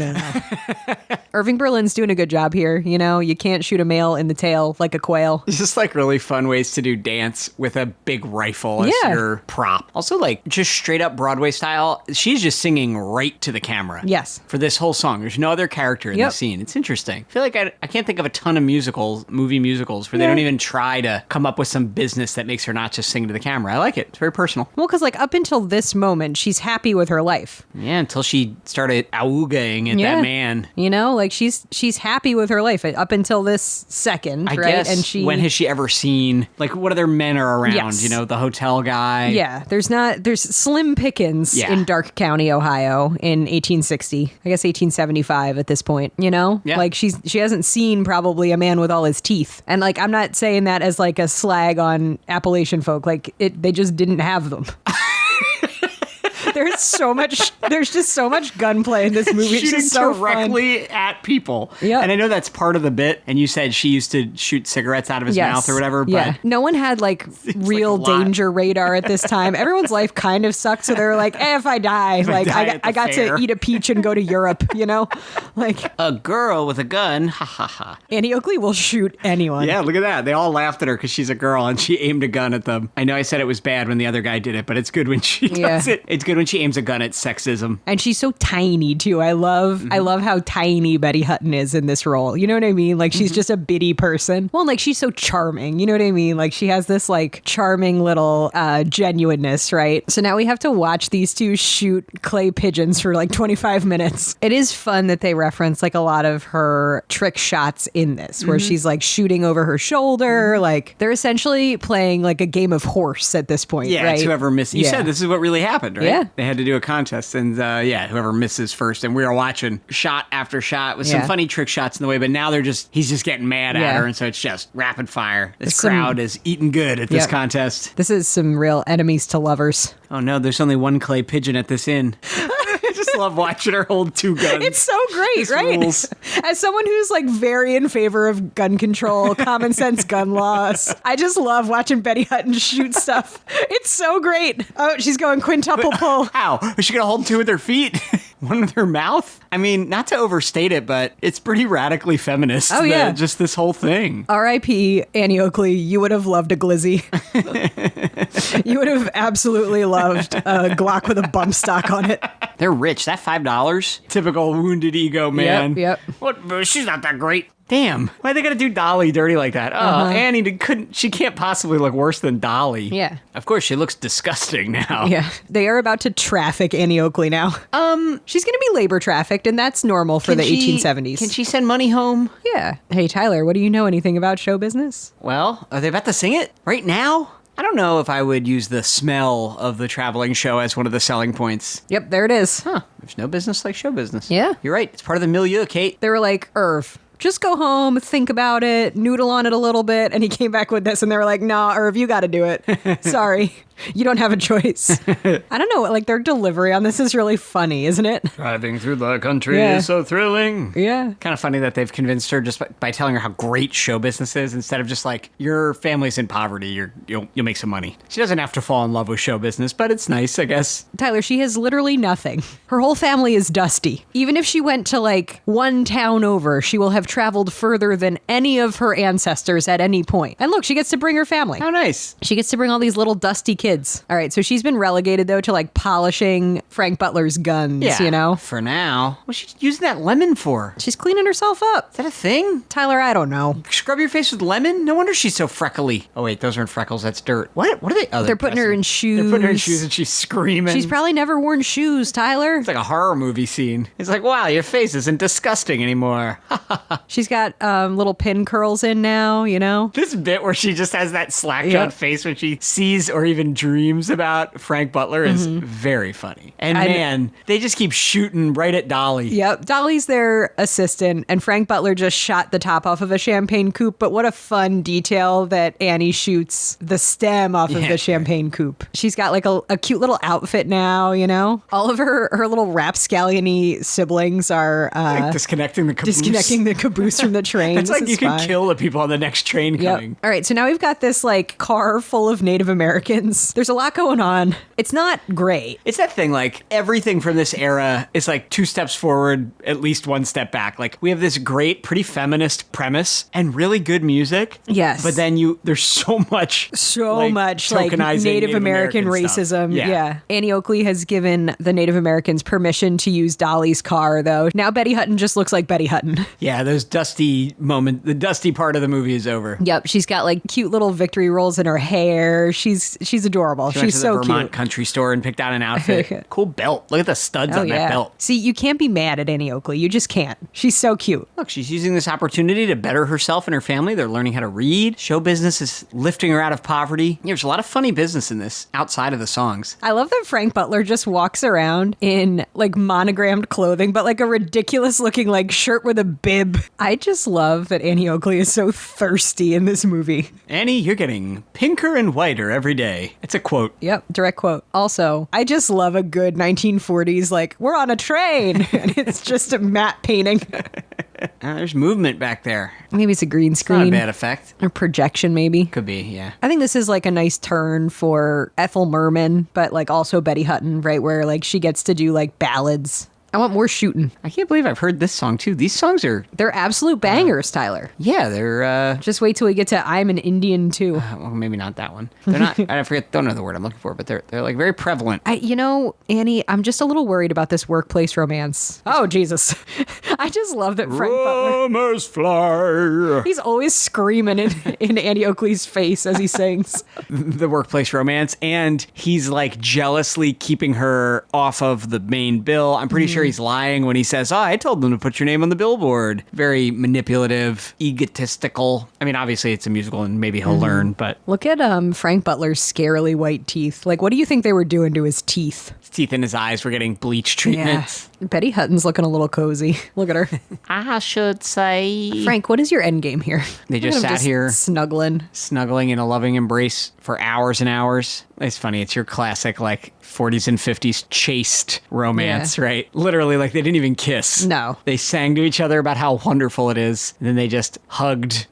Irving Berlin's doing a good job here, you know? You can't shoot a male in the tail like a quail. It's just like really fun ways to do dance with a big rifle as your prop. Also like just straight up Broadway style. She's just singing right to the camera. Yes. For this whole song. There's no other character in the scene. It's interesting. I feel like I can't think of a ton of movie musicals where they don't even try to come up with some business that makes her not just sing to the camera. I like it. It's very personal. Well, because like up until this moment, she's happy with her life. Yeah, until she started augaing at that man. You know, like she's happy with her life up until this second, I right? guess, And when has she ever seen, like, what other men are around? Yes. You know, the hotel guy. Yeah, there's slim pickings Yeah. in Dark County, Ohio in 1860. I guess 1875 at this point, you know? Yeah. Like she hasn't seen probably a man with all his teeth. And like I'm not saying that as like a slag on Appalachian folk. Like they just didn't have them. There's just so much gunplay in this movie. It's Shooting just so directly at people. Yeah. And I know that's part of the bit. And you said she used to shoot cigarettes out of his mouth or whatever. But Yeah. No one had like real like a lot. danger radar at this time. Everyone's life kind of sucked. So they were like, if I die, like die at the I got fair. to eat a peach and go to Europe, you know? Like a girl with a gun. Ha ha ha. Annie Oakley will shoot anyone. Yeah, look at that. They all laughed at her because she's a girl and she aimed a gun at them. I know I said it was bad when the other guy did it, but it's good when she does it. It's good when she aims a gun at sexism. And she's so tiny too. I love how tiny Betty Hutton is in this role. You know what I mean? Like she's just a bitty person. Well, like she's so charming. You know what I mean? Like she has this like charming little genuineness, right? So now we have to watch these two shoot clay pigeons for like 25 minutes. It is fun that they reference like a lot of her trick shots in this, where she's like shooting over her shoulder. Like they're essentially playing like a game of horse at this point. Yeah, right? it's whoever misses. You said this is what really happened, right? Yeah. They had to do a contest, and whoever misses first. And we were watching shot after shot with some funny trick shots in the way, but now he's just getting mad at her, and so it's just rapid fire. This crowd is eating good at this contest. This is some real enemies to lovers. Oh no, there's only one clay pigeon at this inn. I just love watching her hold two guns. It's so great, This right? rules. As someone who's like very in favor of gun control, common sense gun laws, I just love watching Betty Hutton shoot stuff. It's so great. Oh, she's going quintuple pull. How? Is she going to hold two with her feet? One with her mouth? I mean, not to overstate it, but it's pretty radically feminist. Oh, yeah. Just this whole thing. R.I.P. Annie Oakley, you would have loved a glizzy. You would have absolutely loved a Glock with a bump stock on it. They're rich. That $5? Typical wounded ego, man. Yep. What? She's not that great. Damn. Why they gotta do Dolly dirty like that? Oh, Annie she can't possibly look worse than Dolly. Yeah. Of course, she looks disgusting now. Yeah. They are about to traffic Annie Oakley now. She's going to be labor trafficked, and that's normal for the 1870s. Can she send money home? Yeah. Hey, Tyler, what do you know anything about show business? Well, are they about to sing it right now? I don't know if I would use the smell of the traveling show as one of the selling points. Yep, there it is. Huh. There's no business like show business. Yeah. You're right. It's part of the milieu, Kate. They were like, Irv, just go home, think about it, noodle on it a little bit. And he came back with this, and they were like, nah, Irv, you got to do it. Sorry. You don't have a choice. I don't know. Like, their delivery on this is really funny, isn't it? Driving through the country is so thrilling. Yeah. Kind of funny that they've convinced her just by telling her how great show business is, instead of just like, your family's in poverty, you'll make some money. She doesn't have to fall in love with show business, but it's nice, I guess. Tyler, she has literally nothing. Her whole family is dusty. Even if she went to like one town over, she will have traveled further than any of her ancestors at any point. And look, she gets to bring her family. How nice. She gets to bring all these little dusty kids. All right, so she's been relegated, though, to like polishing Frank Butler's guns, you know? For now. What's she using that lemon for? She's cleaning herself up. Is that a thing? Tyler, I don't know. Scrub your face with lemon? No wonder she's so freckly. Oh, wait, those aren't freckles. That's dirt. What are they? Oh, They're putting her in shoes. They're putting her in shoes and she's screaming. She's probably never worn shoes, Tyler. It's like a horror movie scene. It's like, wow, your face isn't disgusting anymore. She's got little pin curls in now, you know? This bit where she just has that slack-jawed face when she sees or even dreams about Frank Butler is very funny. And man, they just keep shooting right at Dolly. Yep. Dolly's their assistant, and Frank Butler just shot the top off of a champagne coupe, but what a fun detail that Annie shoots the stem off of the champagne coupe. She's got like a cute little outfit now, you know? All of her little rapscallion-y siblings are like disconnecting the caboose from the train. It's like you can kill the people on the next train coming. All right, so now we've got this like car full of Native Americans. There's a lot going on. It's not great. It's that thing, like, everything from this era is like 2 steps forward, at least 1 step back. Like, we have this great, pretty feminist premise and really good music. Yes. But then there's so much tokenizing Native American racism. Yeah. Annie Oakley has given the Native Americans permission to use Dolly's car, though. Now Betty Hutton just looks like Betty Hutton. Yeah, those dusty moment, the dusty part of the movie is over. Yep, she's got like cute little victory rolls in her hair. She's a adorable. She went She's to the so Vermont cute. country store and picked out an outfit. Cool belt. Look at the studs on that belt. See, you can't be mad at Annie Oakley. You just can't. She's so cute. Look, she's using this opportunity to better herself and her family. They're learning how to read. Show business is lifting her out of poverty. There's a lot of funny business in this outside of the songs. I love that Frank Butler just walks around in like monogrammed clothing, but like a ridiculous looking like shirt with a bib. I just love that Annie Oakley is so thirsty in this movie. Annie, you're getting pinker and whiter every day. It's a quote. Yep, direct quote. Also, I just love a good 1940s, like, we're on a train, and it's just a matte painting. There's movement back there. Maybe it's a green Not a screen. bad effect. Or projection, maybe. Could be, yeah. I think this is like a nice turn for Ethel Merman, but like also Betty Hutton, right? Where like she gets to do like ballads. I want more shooting. I can't believe I've heard this song too. These songs are, They're absolute bangers, Tyler. yeah, they're, Just wait till we get to I'm an Indian too. well, maybe not that one. They're not, don't know the word I'm looking for, but they're like very prevalent. Annie, I'm just a little worried about this workplace romance. Oh, Jesus. I just love that Frank Butler. Rumors fly. He's always screaming in Annie Oakley's face as he sings. The workplace romance, and he's like jealously keeping her off of the main bill. I'm pretty sure he's lying when he says, I told them to put your name on the billboard. Very manipulative, egotistical. I mean, obviously it's a musical and maybe he'll learn, but Look at Frank Butler's scarily white teeth. Like, what do you think they were doing to his teeth? his teeth in his eyes were getting bleach treatments. Betty Hutton's looking a little cozy. Look at her. I should say. Frank, what is your end game here? They just Look at him sat here snuggling in a loving embrace for hours and hours. It's funny. It's your classic, like, 40s and 50s chaste romance, right? Literally, like, they didn't even kiss. No. They sang to each other about how wonderful it is. And then they just hugged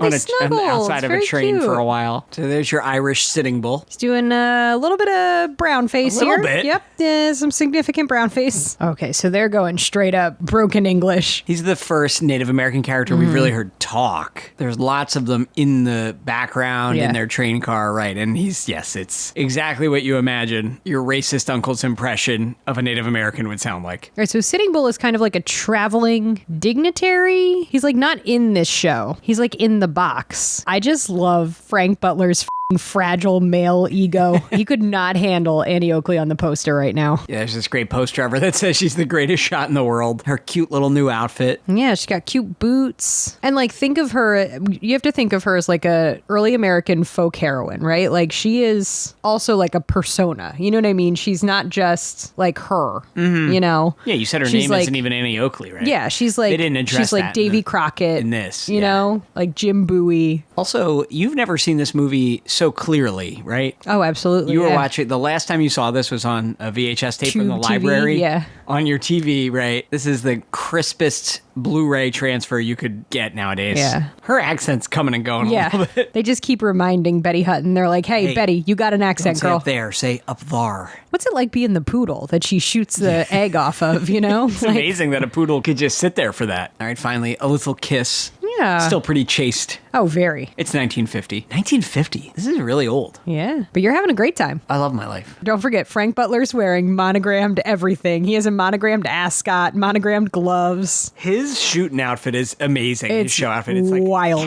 on the outside of a train for a while. So there's your Irish Sitting Bull. He's doing a little bit of brown face here. A little bit. Yep, some significant brown face. Okay, so they're going straight up broken English. He's the first Native American character we've really heard talk. There's lots of them in the background in their train car, right? And it's exactly what you imagine your racist uncle's impression of a Native American would sound like. All right, so Sitting Bull is kind of like a traveling dignitary. He's like not in this show. He's like in the box. I just love Frank Butler's fragile male ego. He could not handle Annie Oakley on the poster right now. Yeah, there's this great poster of her that says she's the greatest shot in the world. Her cute little new outfit. Yeah, she's got cute boots. And like think of her, you have to think of her as like a early American folk heroine, right? Like she is also like a persona. You know what I mean? She's not just like her, you know? Yeah, you said her She's name like, isn't even Annie Oakley, right? Yeah, she's like, They didn't address she's like that Davy Crockett. in this, you know? Like Jim Bowie. Also, you've never seen this movie so clearly, right? Oh, absolutely. You were watching, the last time you saw this was on a VHS tape from the Tube TV, library. yeah. On your TV, right? This is the crispest Blu-ray transfer you could get nowadays. Yeah. Her accent's coming and going a little bit. They just keep reminding Betty Hutton. They're like, hey, Betty, you got an accent, Don't girl. say up there, say up there. What's it like being the poodle that she shoots the egg off of, you know? It's amazing that a poodle could just sit there for that. All right, finally, a little kiss. Yeah. Still pretty chaste. Oh, very. It's 1950. 1950? This is really old. Yeah. But you're having a great time. I love my life. Don't forget, Frank Butler's wearing monogrammed everything. He has a monogrammed ascot, monogrammed gloves. His shooting outfit is amazing. His It's show outfit. It's like wild.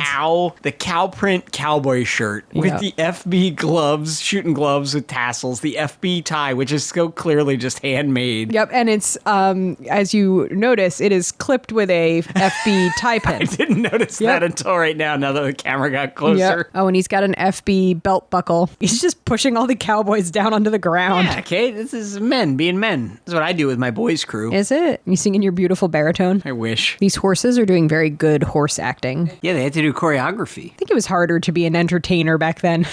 the cow print cowboy shirt with the FB gloves, shooting gloves with tassels, the FB tie, which is so clearly just handmade. Yep, and it's, as you notice, it is clipped with a FB tie pin. I didn't notice that until right now that the camera got closer. Yep. Oh, and he's got an FB belt buckle. He's just pushing all the cowboys down onto the ground. Yeah, Kate, this is men being men. This is what I do with my boys' crew. Is it? You singing your beautiful baritone? I wish. These horses are doing very good horse acting. Yeah, they had to do choreography. I think it was harder to be an entertainer back then.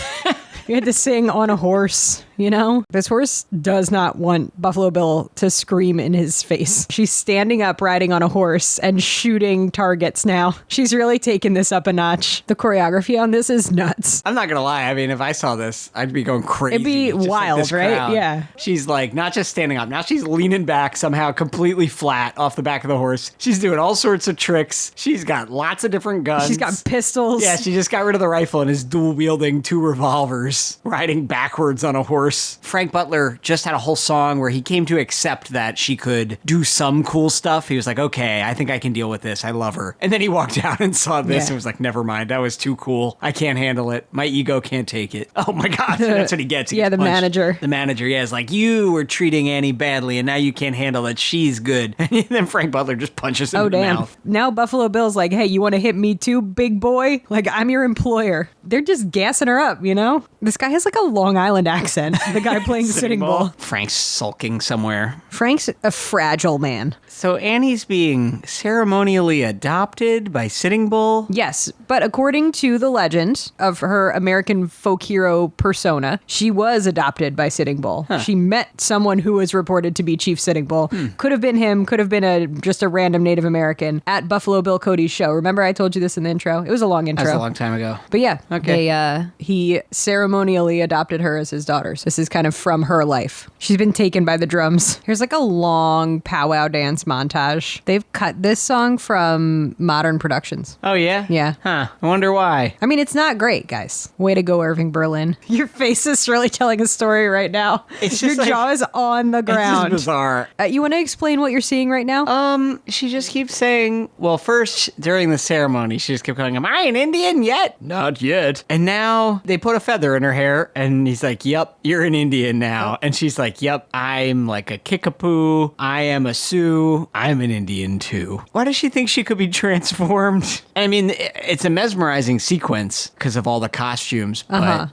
You had to sing on a horse, you know? This horse does not want Buffalo Bill to scream in his face. She's standing up riding on a horse and shooting targets now. She's really taken this up a notch. The choreography on this is nuts. I'm not gonna lie. I mean, if I saw this, I'd be going crazy. It'd be just wild, like this right? crowd. Yeah. She's like not just standing up. Now she's leaning back somehow completely flat off the back of the horse. She's doing all sorts of tricks. She's got lots of different guns. She's got pistols. Yeah, she just got rid of the rifle and is dual wielding 2 revolvers, riding backwards on a horse verse. Frank Butler just had a whole song where he came to accept that she could do some cool stuff. He was like, okay, I think I can deal with this. I love her. And then he walked out and saw this and was like, never mind. That was too cool. I can't handle it. My ego can't take it. Oh my God. That's what he gets. He gets the punched. manager. The manager, is like, you were treating Annie badly and now you can't handle it. She's good. And then Frank Butler just punches him in the mouth. Now Buffalo Bill's like, hey, you want to hit me too, big boy? Like, I'm your employer. They're just gassing her up, you know? This guy has like a Long Island accent. The guy playing Sitting Bull. Frank's sulking somewhere. Frank's a fragile man. So Annie's being ceremonially adopted by Sitting Bull? Yes, but according to the legend of her American folk hero persona, she was adopted by Sitting Bull. Huh. She met someone who was reported to be Chief Sitting Bull. Could have been him, could have been just a random Native American at Buffalo Bill Cody's show. Remember I told you this in the intro? It was a long intro. That was a long time ago. But yeah, okay. He ceremonially adopted her as his daughter. So this is kind of from her life. She's been taken by the drums. Here's like a long powwow dance montage. They've cut this song from modern productions. Oh, yeah? Yeah. Huh. I wonder why. I mean, it's not great, guys. Way to go, Irving Berlin. Your face is really telling a story right now. It's Your just jaw is on the ground. It's bizarre. You want to explain what you're seeing right now? She just keeps saying, well, first, during the ceremony, she just kept going, am I an Indian yet? Not yet. And now they put a feather in her hair, and he's like, yep, you're an Indian now. And she's like, yep, I'm like a Kickapoo. I am a Sioux. I'm an Indian too. Why does she think she could be transformed? I mean, it's a mesmerizing sequence because of all the costumes, but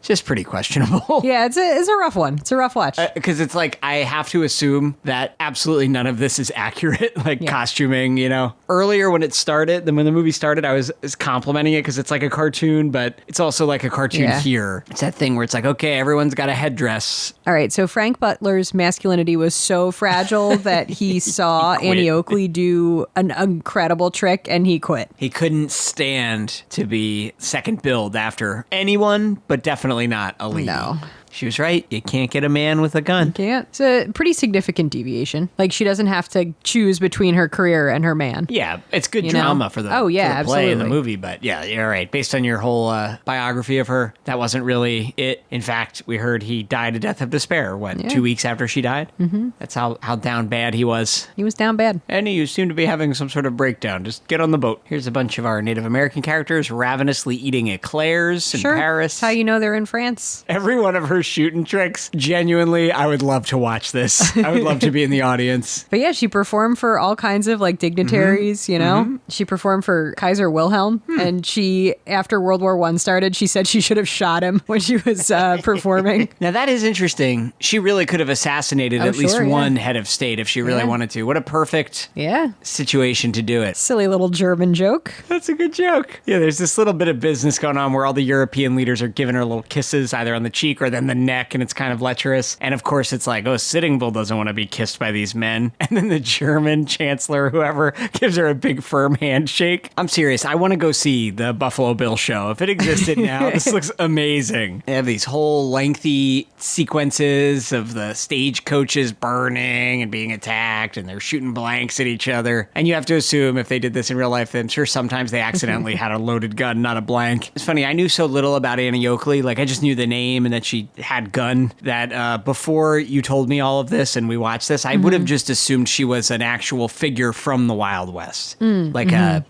just pretty questionable. Yeah, it's a rough one. It's a rough watch. Because it's like, I have to assume that absolutely none of this is accurate, like costuming, you know. Earlier when it started, when the movie started, I was complimenting it because it's like a cartoon, but it's also like a cartoon here. It's that thing where it's like, okay, everyone's got a headdress. All right, so Frank Butler's masculinity was so fragile that he saw Annie Oakley do an incredible trick and he quit. He couldn't stand to be second billed after anyone, but definitely not a lead. No. She was right. You can't get a man with a gun. You can't. It's a pretty significant deviation. Like, she doesn't have to choose between her career and her man. Yeah, it's good drama for the, for the play in the movie. But yeah, you're right. Based on your whole biography of her, that wasn't really it. In fact, we heard he died a death of despair, 2 weeks after she died? Mm-hmm. That's how down bad he was. He was down bad. And you seem to be having some sort of breakdown. Just get on the boat. Here's a bunch of our Native American characters ravenously eating eclairs in Paris. That's how you know they're in France. Every one of her shooting tricks. Genuinely, I would love to watch this. I would love to be in the audience. But yeah, she performed for all kinds of like dignitaries, you know? She performed for Kaiser Wilhelm. And she, after World War I started, she said she should have shot him when she was performing. Now that is interesting. She really could have assassinated at least one head of state if she really wanted to. What a perfect situation to do it. Silly little German joke. That's a good joke. Yeah, there's this little bit of business going on where all the European leaders are giving her little kisses either on the cheek or then the neck, and it's kind of lecherous. And of course, it's like, oh, Sitting Bull doesn't want to be kissed by these men. And then the German chancellor, whoever, gives her a big firm handshake. I'm serious. I want to go see the Buffalo Bill show. If it existed now, this looks amazing. They have these whole lengthy sequences of the stagecoaches burning and being attacked, and they're shooting blanks at each other. And you have to assume if they did this in real life, I'm sure sometimes they accidentally had a loaded gun, not a blank. It's funny. I knew so little about Annie Oakley. Like, I just knew the name and that she had gun that before you told me all of this and we watched this, I would have just assumed she was an actual figure from the Wild West, like a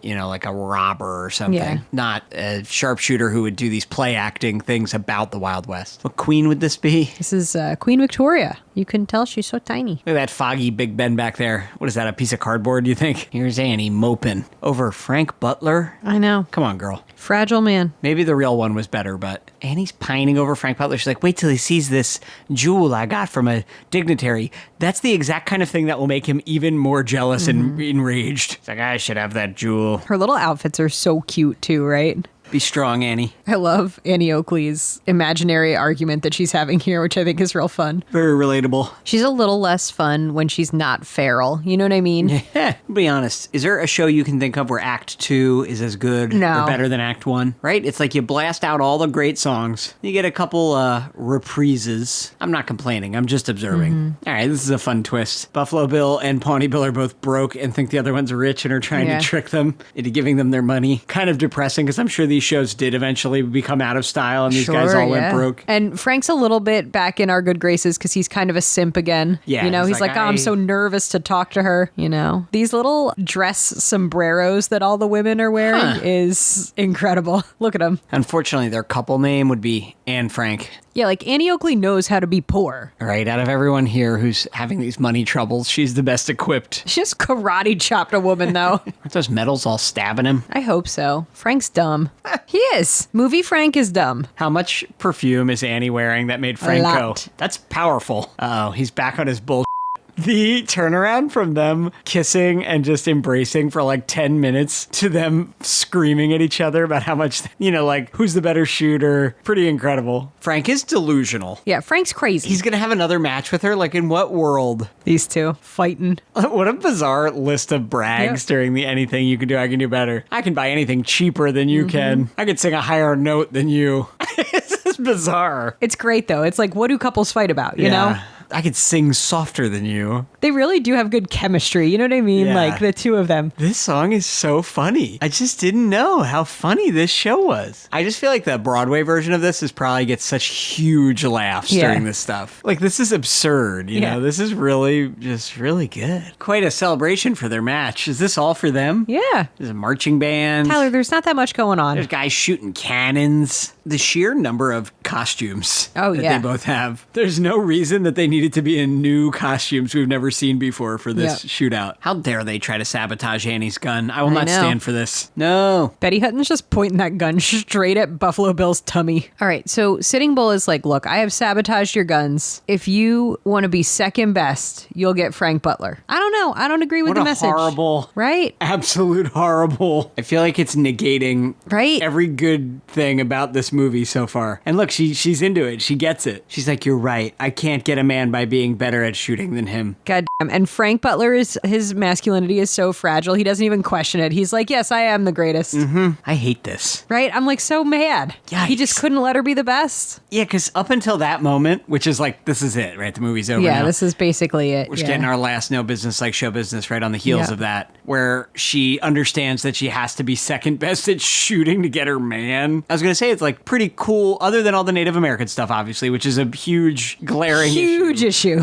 robber or something, not a sharpshooter who would do these play acting things about the Wild West. What queen would this be? This is Queen Victoria. You can tell she's so tiny. Look at that foggy Big Ben back there. What is that, a piece of cardboard, you think? Here's Annie moping over Frank Butler. I know. Come on, girl. Fragile man. Maybe the real one was better, but Annie's pining over Frank Butler. She's like, wait till he sees this jewel I got from a dignitary. That's the exact kind of thing that will make him even more jealous and enraged. It's like, I should have that jewel. Her little outfits are so cute too, right? Be strong, Annie. I love Annie Oakley's imaginary argument that she's having here, which I think is real fun. Very relatable. She's a little less fun when she's not feral. You know what I mean? Yeah. Be honest. Is there a show you can think of where Act 2 is as good or better than Act 1? Right? It's like you blast out all the great songs. You get a couple reprises. I'm not complaining. I'm just observing. All right. This is a fun twist. Buffalo Bill and Pawnee Bill are both broke and think the other one's rich and are trying to trick them into giving them their money. Kind of depressing because I'm sure these these shows did eventually become out of style and these guys all went broke. And Frank's a little bit back in our good graces because he's kind of a simp again. Yeah. You know, he's like, oh, I'm so nervous to talk to her. You know, these little dress sombreros that all the women are wearing is incredible. Look at them. Unfortunately, their couple name would be Anne Frank. Yeah, like Annie Oakley knows how to be poor. Right, out of everyone here who's having these money troubles, she's the best equipped. She just karate chopped a woman, though. Aren't those medals all stabbing him? I hope so. Frank's dumb. He is. Movie Frank is dumb. How much perfume is Annie wearing that made Frank go? That's powerful. Uh-oh, he's back on his bullshit. The turnaround from them kissing and just embracing for like 10 minutes to them screaming at each other about how much, like who's the better shooter. Pretty incredible. Frank is delusional. Yeah, Frank's crazy. He's going to have another match with her? Like in what world? These two fighting. What a bizarre list of brags during the anything you can do, I can do better. I can buy anything cheaper than you can. I can sing a higher note than you. It's just bizarre. It's great though. It's like, what do couples fight about, you know? I could sing softer than you. They really do have good chemistry. You know what I mean? Yeah. Like the two of them. This song is so funny. I just didn't know how funny this show was. I just feel like the Broadway version of this is probably gets such huge laughs during this stuff. Like this is absurd. You know, this is really just really good. Quite a celebration for their match. Is this all for them? Yeah. There's a marching band. Tyler, there's not that much going on. There's guys shooting cannons. The sheer number of costumes that they both have. There's no reason that they needed to be in new costumes we've never seen before for this shootout. How dare they try to sabotage Annie's gun? I will not stand for this. No. Betty Hutton's just pointing that gun straight at Buffalo Bill's tummy. All right, so Sitting Bull is like, look, I have sabotaged your guns. If you want to be second best, you'll get Frank Butler. I don't know. I don't agree with the message. Horrible. Right? Absolute horrible. I feel like it's negating every good thing about this movie so far. And look, she's into it. She gets it. She's like, you're right. I can't get a man by being better at shooting than him. God damn. And Frank Butler his masculinity is so fragile. He doesn't even question it. He's like, yes, I am the greatest. I hate this. Right? I'm like so mad. Yikes. He just couldn't let her be the best. Yeah, because up until that moment, which is like, this is it, right? The movie's over now. Yeah, this is basically it. We're getting our last no business like show business right on the heels of that, where she understands that she has to be second best at shooting to get her man. I was going to say, it's like pretty cool, other than all the Native American stuff, obviously, which is a huge, glaring issue.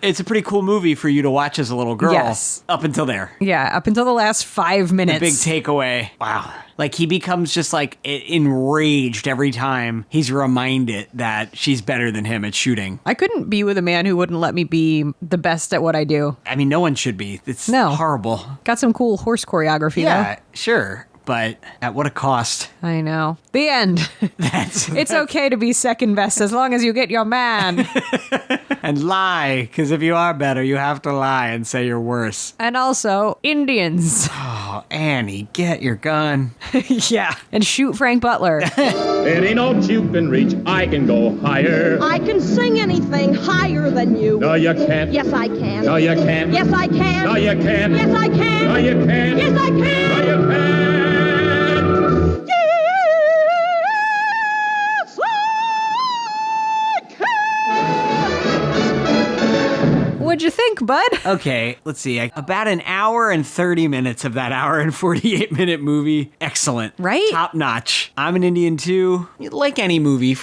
It's a pretty cool movie for you to watch as a little girl. Yes. Up until there. Yeah, up until the last 5 minutes. The big takeaway. Wow. Like, he becomes just, like, enraged every time he's reminded that she's better than him at shooting. I couldn't be with a man who wouldn't let me be the best at what I do. I mean, no one should be. It's horrible. Got some cool horse choreography, though. Sure. But at what a cost. I know. The end. It's okay to be second best as long as you get your man. And lie, because if you are better, you have to lie and say you're worse. And also, Indians. Oh, Annie, get your gun. Yeah. And shoot Frank Butler. Any note you can reach, I can go higher. I can sing anything higher than you. No, you can't. Yes, I can. No, you can't. Yes, I can. No, you can't. Yes, I can. No, you can't. Yes, I can. No, you can't. What'd you think, bud? Okay, let's see. About an hour and 30 minutes of that hour and 48-minute movie. Excellent. Right? Top notch. I'm an Indian too. Like any movie.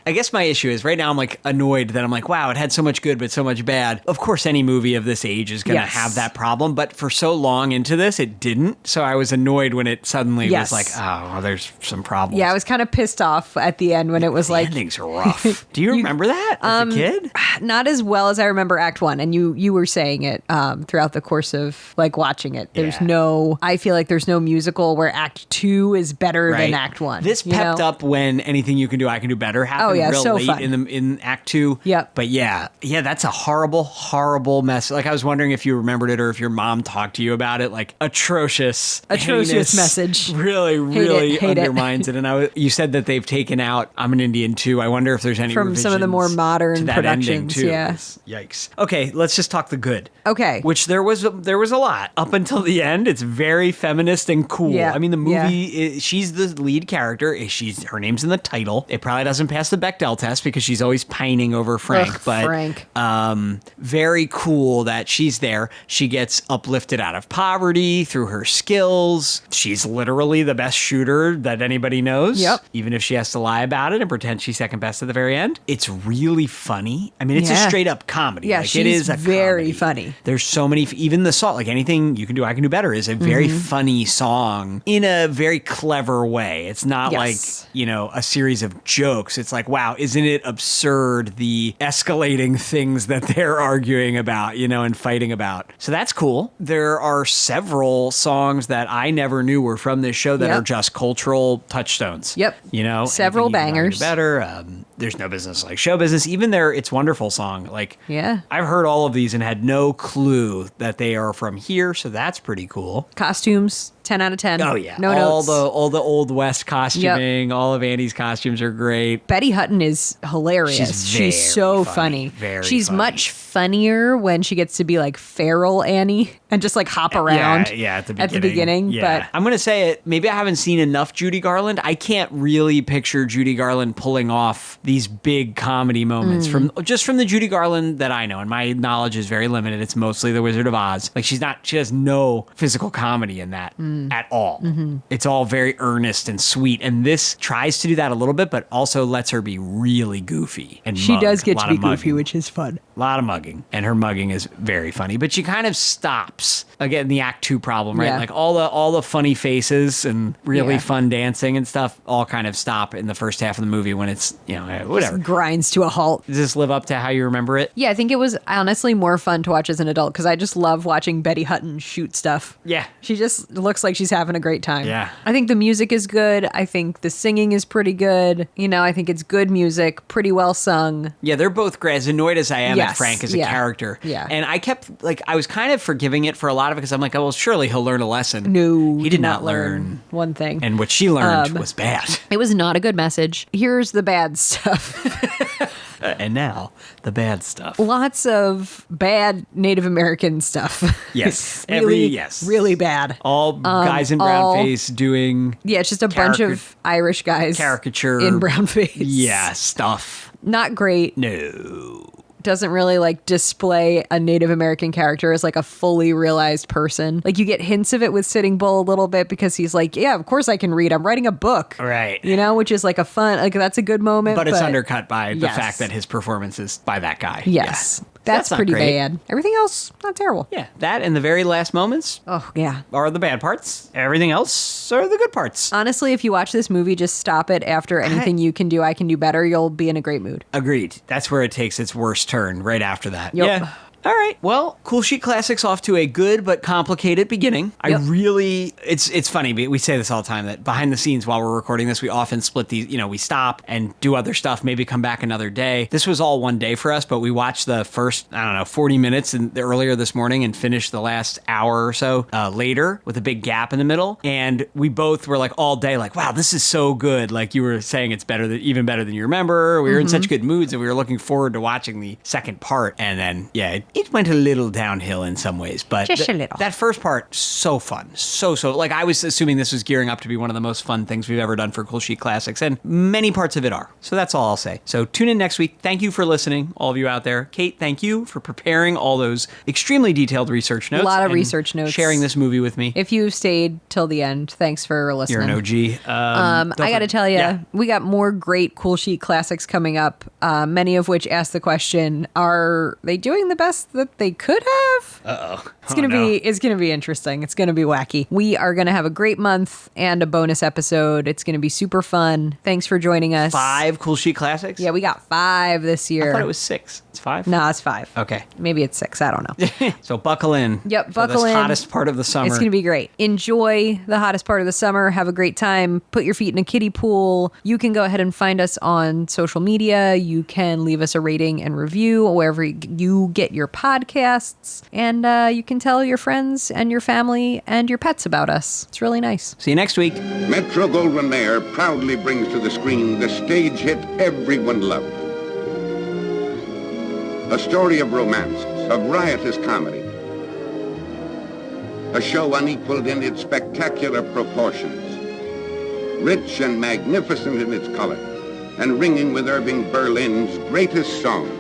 I guess my issue is right now I'm like annoyed that I'm like, wow, it had so much good but so much bad. Of course, any movie of this age is going to have that problem. But for so long into this, it didn't. So I was annoyed when it suddenly was like, oh, well, there's some problems. Yeah, I was kind of pissed off at the end when it was like... The endings are rough. Do you remember that as a kid? Not as well as I remember Act 1. And you were saying it throughout the course of like watching it. There's I feel like there's no musical where Act 2 is better than Act 1. This pepped up when Anything You Can Do, I Can Do Better happened real so late fun. in Act 2. Yep. But yeah, that's a horrible, horrible mess. Like I was wondering if you remembered it or if your mom talked to you about it. Like atrocious heinous, message. Really hate undermines it. And you said that they've taken out I'm an Indian too. I wonder if there's any from some of the more modern to that productions. ending too. Yeah. Yikes. Okay, let's just talk the good. Okay. Which there was a lot. Up until the end, it's very feminist and cool. Yeah. I mean, the movie, she's the lead character. Her name's in the title. It probably doesn't pass the Bechdel test because she's always pining over Frank. Ugh, but Frank. very cool that she's there. She gets uplifted out of poverty through her skills. She's literally the best shooter that anybody knows. Yep. Even if she has to lie about it and pretend she's second best at the very end. It's really funny. I mean, it's a straight up comedy. Yeah, like, she's it is a very comedy. funny. There's so many, even the song, like Anything You Can Do, I Can Do Better is a very funny song in a very clever way. It's not like, a series of jokes. It's like, wow, isn't it absurd the escalating things that they're arguing about, and fighting about. So that's cool. There are several songs that I never knew were from this show that are just cultural touchstones. Yep. Several bangers. Better. There's No Business Like Show Business. Even their It's Wonderful song. Like, I've heard all of these and had no clue that they are from here. So that's pretty cool. Costumes, 10 out of 10. Oh yeah. No notes. All the Old West costuming, all of Andy's costumes are great. Betty Hutton is hilarious. She's so funny. She's much funnier when she gets to be like feral Annie and just like hop around. Yeah, at the beginning. Yeah. But I'm gonna say it. Maybe I haven't seen enough Judy Garland. I can't really picture Judy Garland pulling off these big comedy moments from the Judy Garland that I know, and my knowledge is very limited. It's mostly The Wizard of Oz. Like she has no physical comedy in that at all. It's all very earnest and sweet, and this tries to do that a little bit, but also lets her be really goofy and she mug. does get to be goofy, mugging. which is fun. A lot of mugging, and her mugging is very funny, but she kind of stops again. The Act 2 problem, right? Like all the funny faces and really fun dancing and stuff all kind of stop in the first half of the movie when it's whatever Just grinds to a halt. Does this live up to how you remember it? Yeah, I think it was honestly more fun to watch as an adult because I just love watching Betty Hutton shoot stuff. Yeah. She just looks like she's having a great time. Yeah. I think the music is good. I think the singing is pretty good. I think it's good music, pretty well sung. Yeah, they're both great. As annoyed as I am at Frank as a character. Yeah. And I kept, I was kind of forgiving it for a lot of it because I'm like, oh, well, surely he'll learn a lesson. No. He did not learn one thing. And what she learned was bad. It was not a good message. Here's the bad stuff. And now, the bad stuff. Lots of bad Native American stuff. Yes. Really bad. All guys in brownface doing... Yeah, it's just a bunch of Irish guys. Caricature. In brownface. Yeah, stuff. Not great. No. Doesn't really display a Native American character as a fully realized person. You get hints of it with Sitting Bull a little bit because he's like, yeah, of course I can read. I'm writing a book. Right. Which is a fun, that's a good moment. But it's undercut by the fact that his performance is by that guy. Yes. Yeah. That's pretty bad. Everything else, not terrible. Yeah, that and the very last moments are the bad parts. Everything else are the good parts. Honestly, if you watch this movie, just stop it after Anything You Can Do, I Can Do Better. You'll be in a great mood. Agreed. That's where it takes its worst turn, right after that. Yep. Yeah. All right. Well, Cool Sheet Classics off to a good but complicated beginning. Yep. It's funny. We say this all the time that behind the scenes while we're recording this, we often split these, we stop and do other stuff, maybe come back another day. This was all one day for us, but we watched the first, 40 minutes earlier this morning and finished the last hour or so later with a big gap in the middle. And we both were all day wow, this is so good. Like you were saying, it's even better than you remember. We were in such good moods and we were looking forward to watching the second part. And then, it went a little downhill in some ways, but just a little. That first part, so fun. So, I was assuming this was gearing up to be one of the most fun things we've ever done for Cool Sheet Classics, and many parts of it are. So that's all I'll say. So tune in next week. Thank you for listening, all of you out there. Kate, thank you for preparing all those extremely detailed research notes. A lot of research notes. Sharing this movie with me. If you stayed till the end, thanks for listening. You're an OG. I got to tell you, we got more great Cool Sheet Classics coming up, many of which ask the question, are they doing the best that they could have? Uh-oh. It's gonna be interesting. It's gonna be wacky. We are gonna have a great month and a bonus episode. It's gonna be super fun. Thanks for joining us. 5 Cool Sheet Classics? Yeah, we got 5 this year. I thought it was 6. It's 5? No, it's 5. Okay. Maybe it's 6. I don't know. So buckle in. Yep, for buckle this in. hottest part of the summer. It's going to be great. Enjoy the hottest part of the summer. Have a great time. Put your feet in a kiddie pool. You can go ahead and find us on social media. You can leave us a rating and review wherever you get your podcasts. And you can tell your friends and your family and your pets about us. It's really nice. See you next week. Metro-Goldwyn-Mayer proudly brings to the screen the stage hit everyone loved. A story of romance, of riotous comedy. A show unequaled in its spectacular proportions, rich and magnificent in its color, and ringing with Irving Berlin's greatest songs.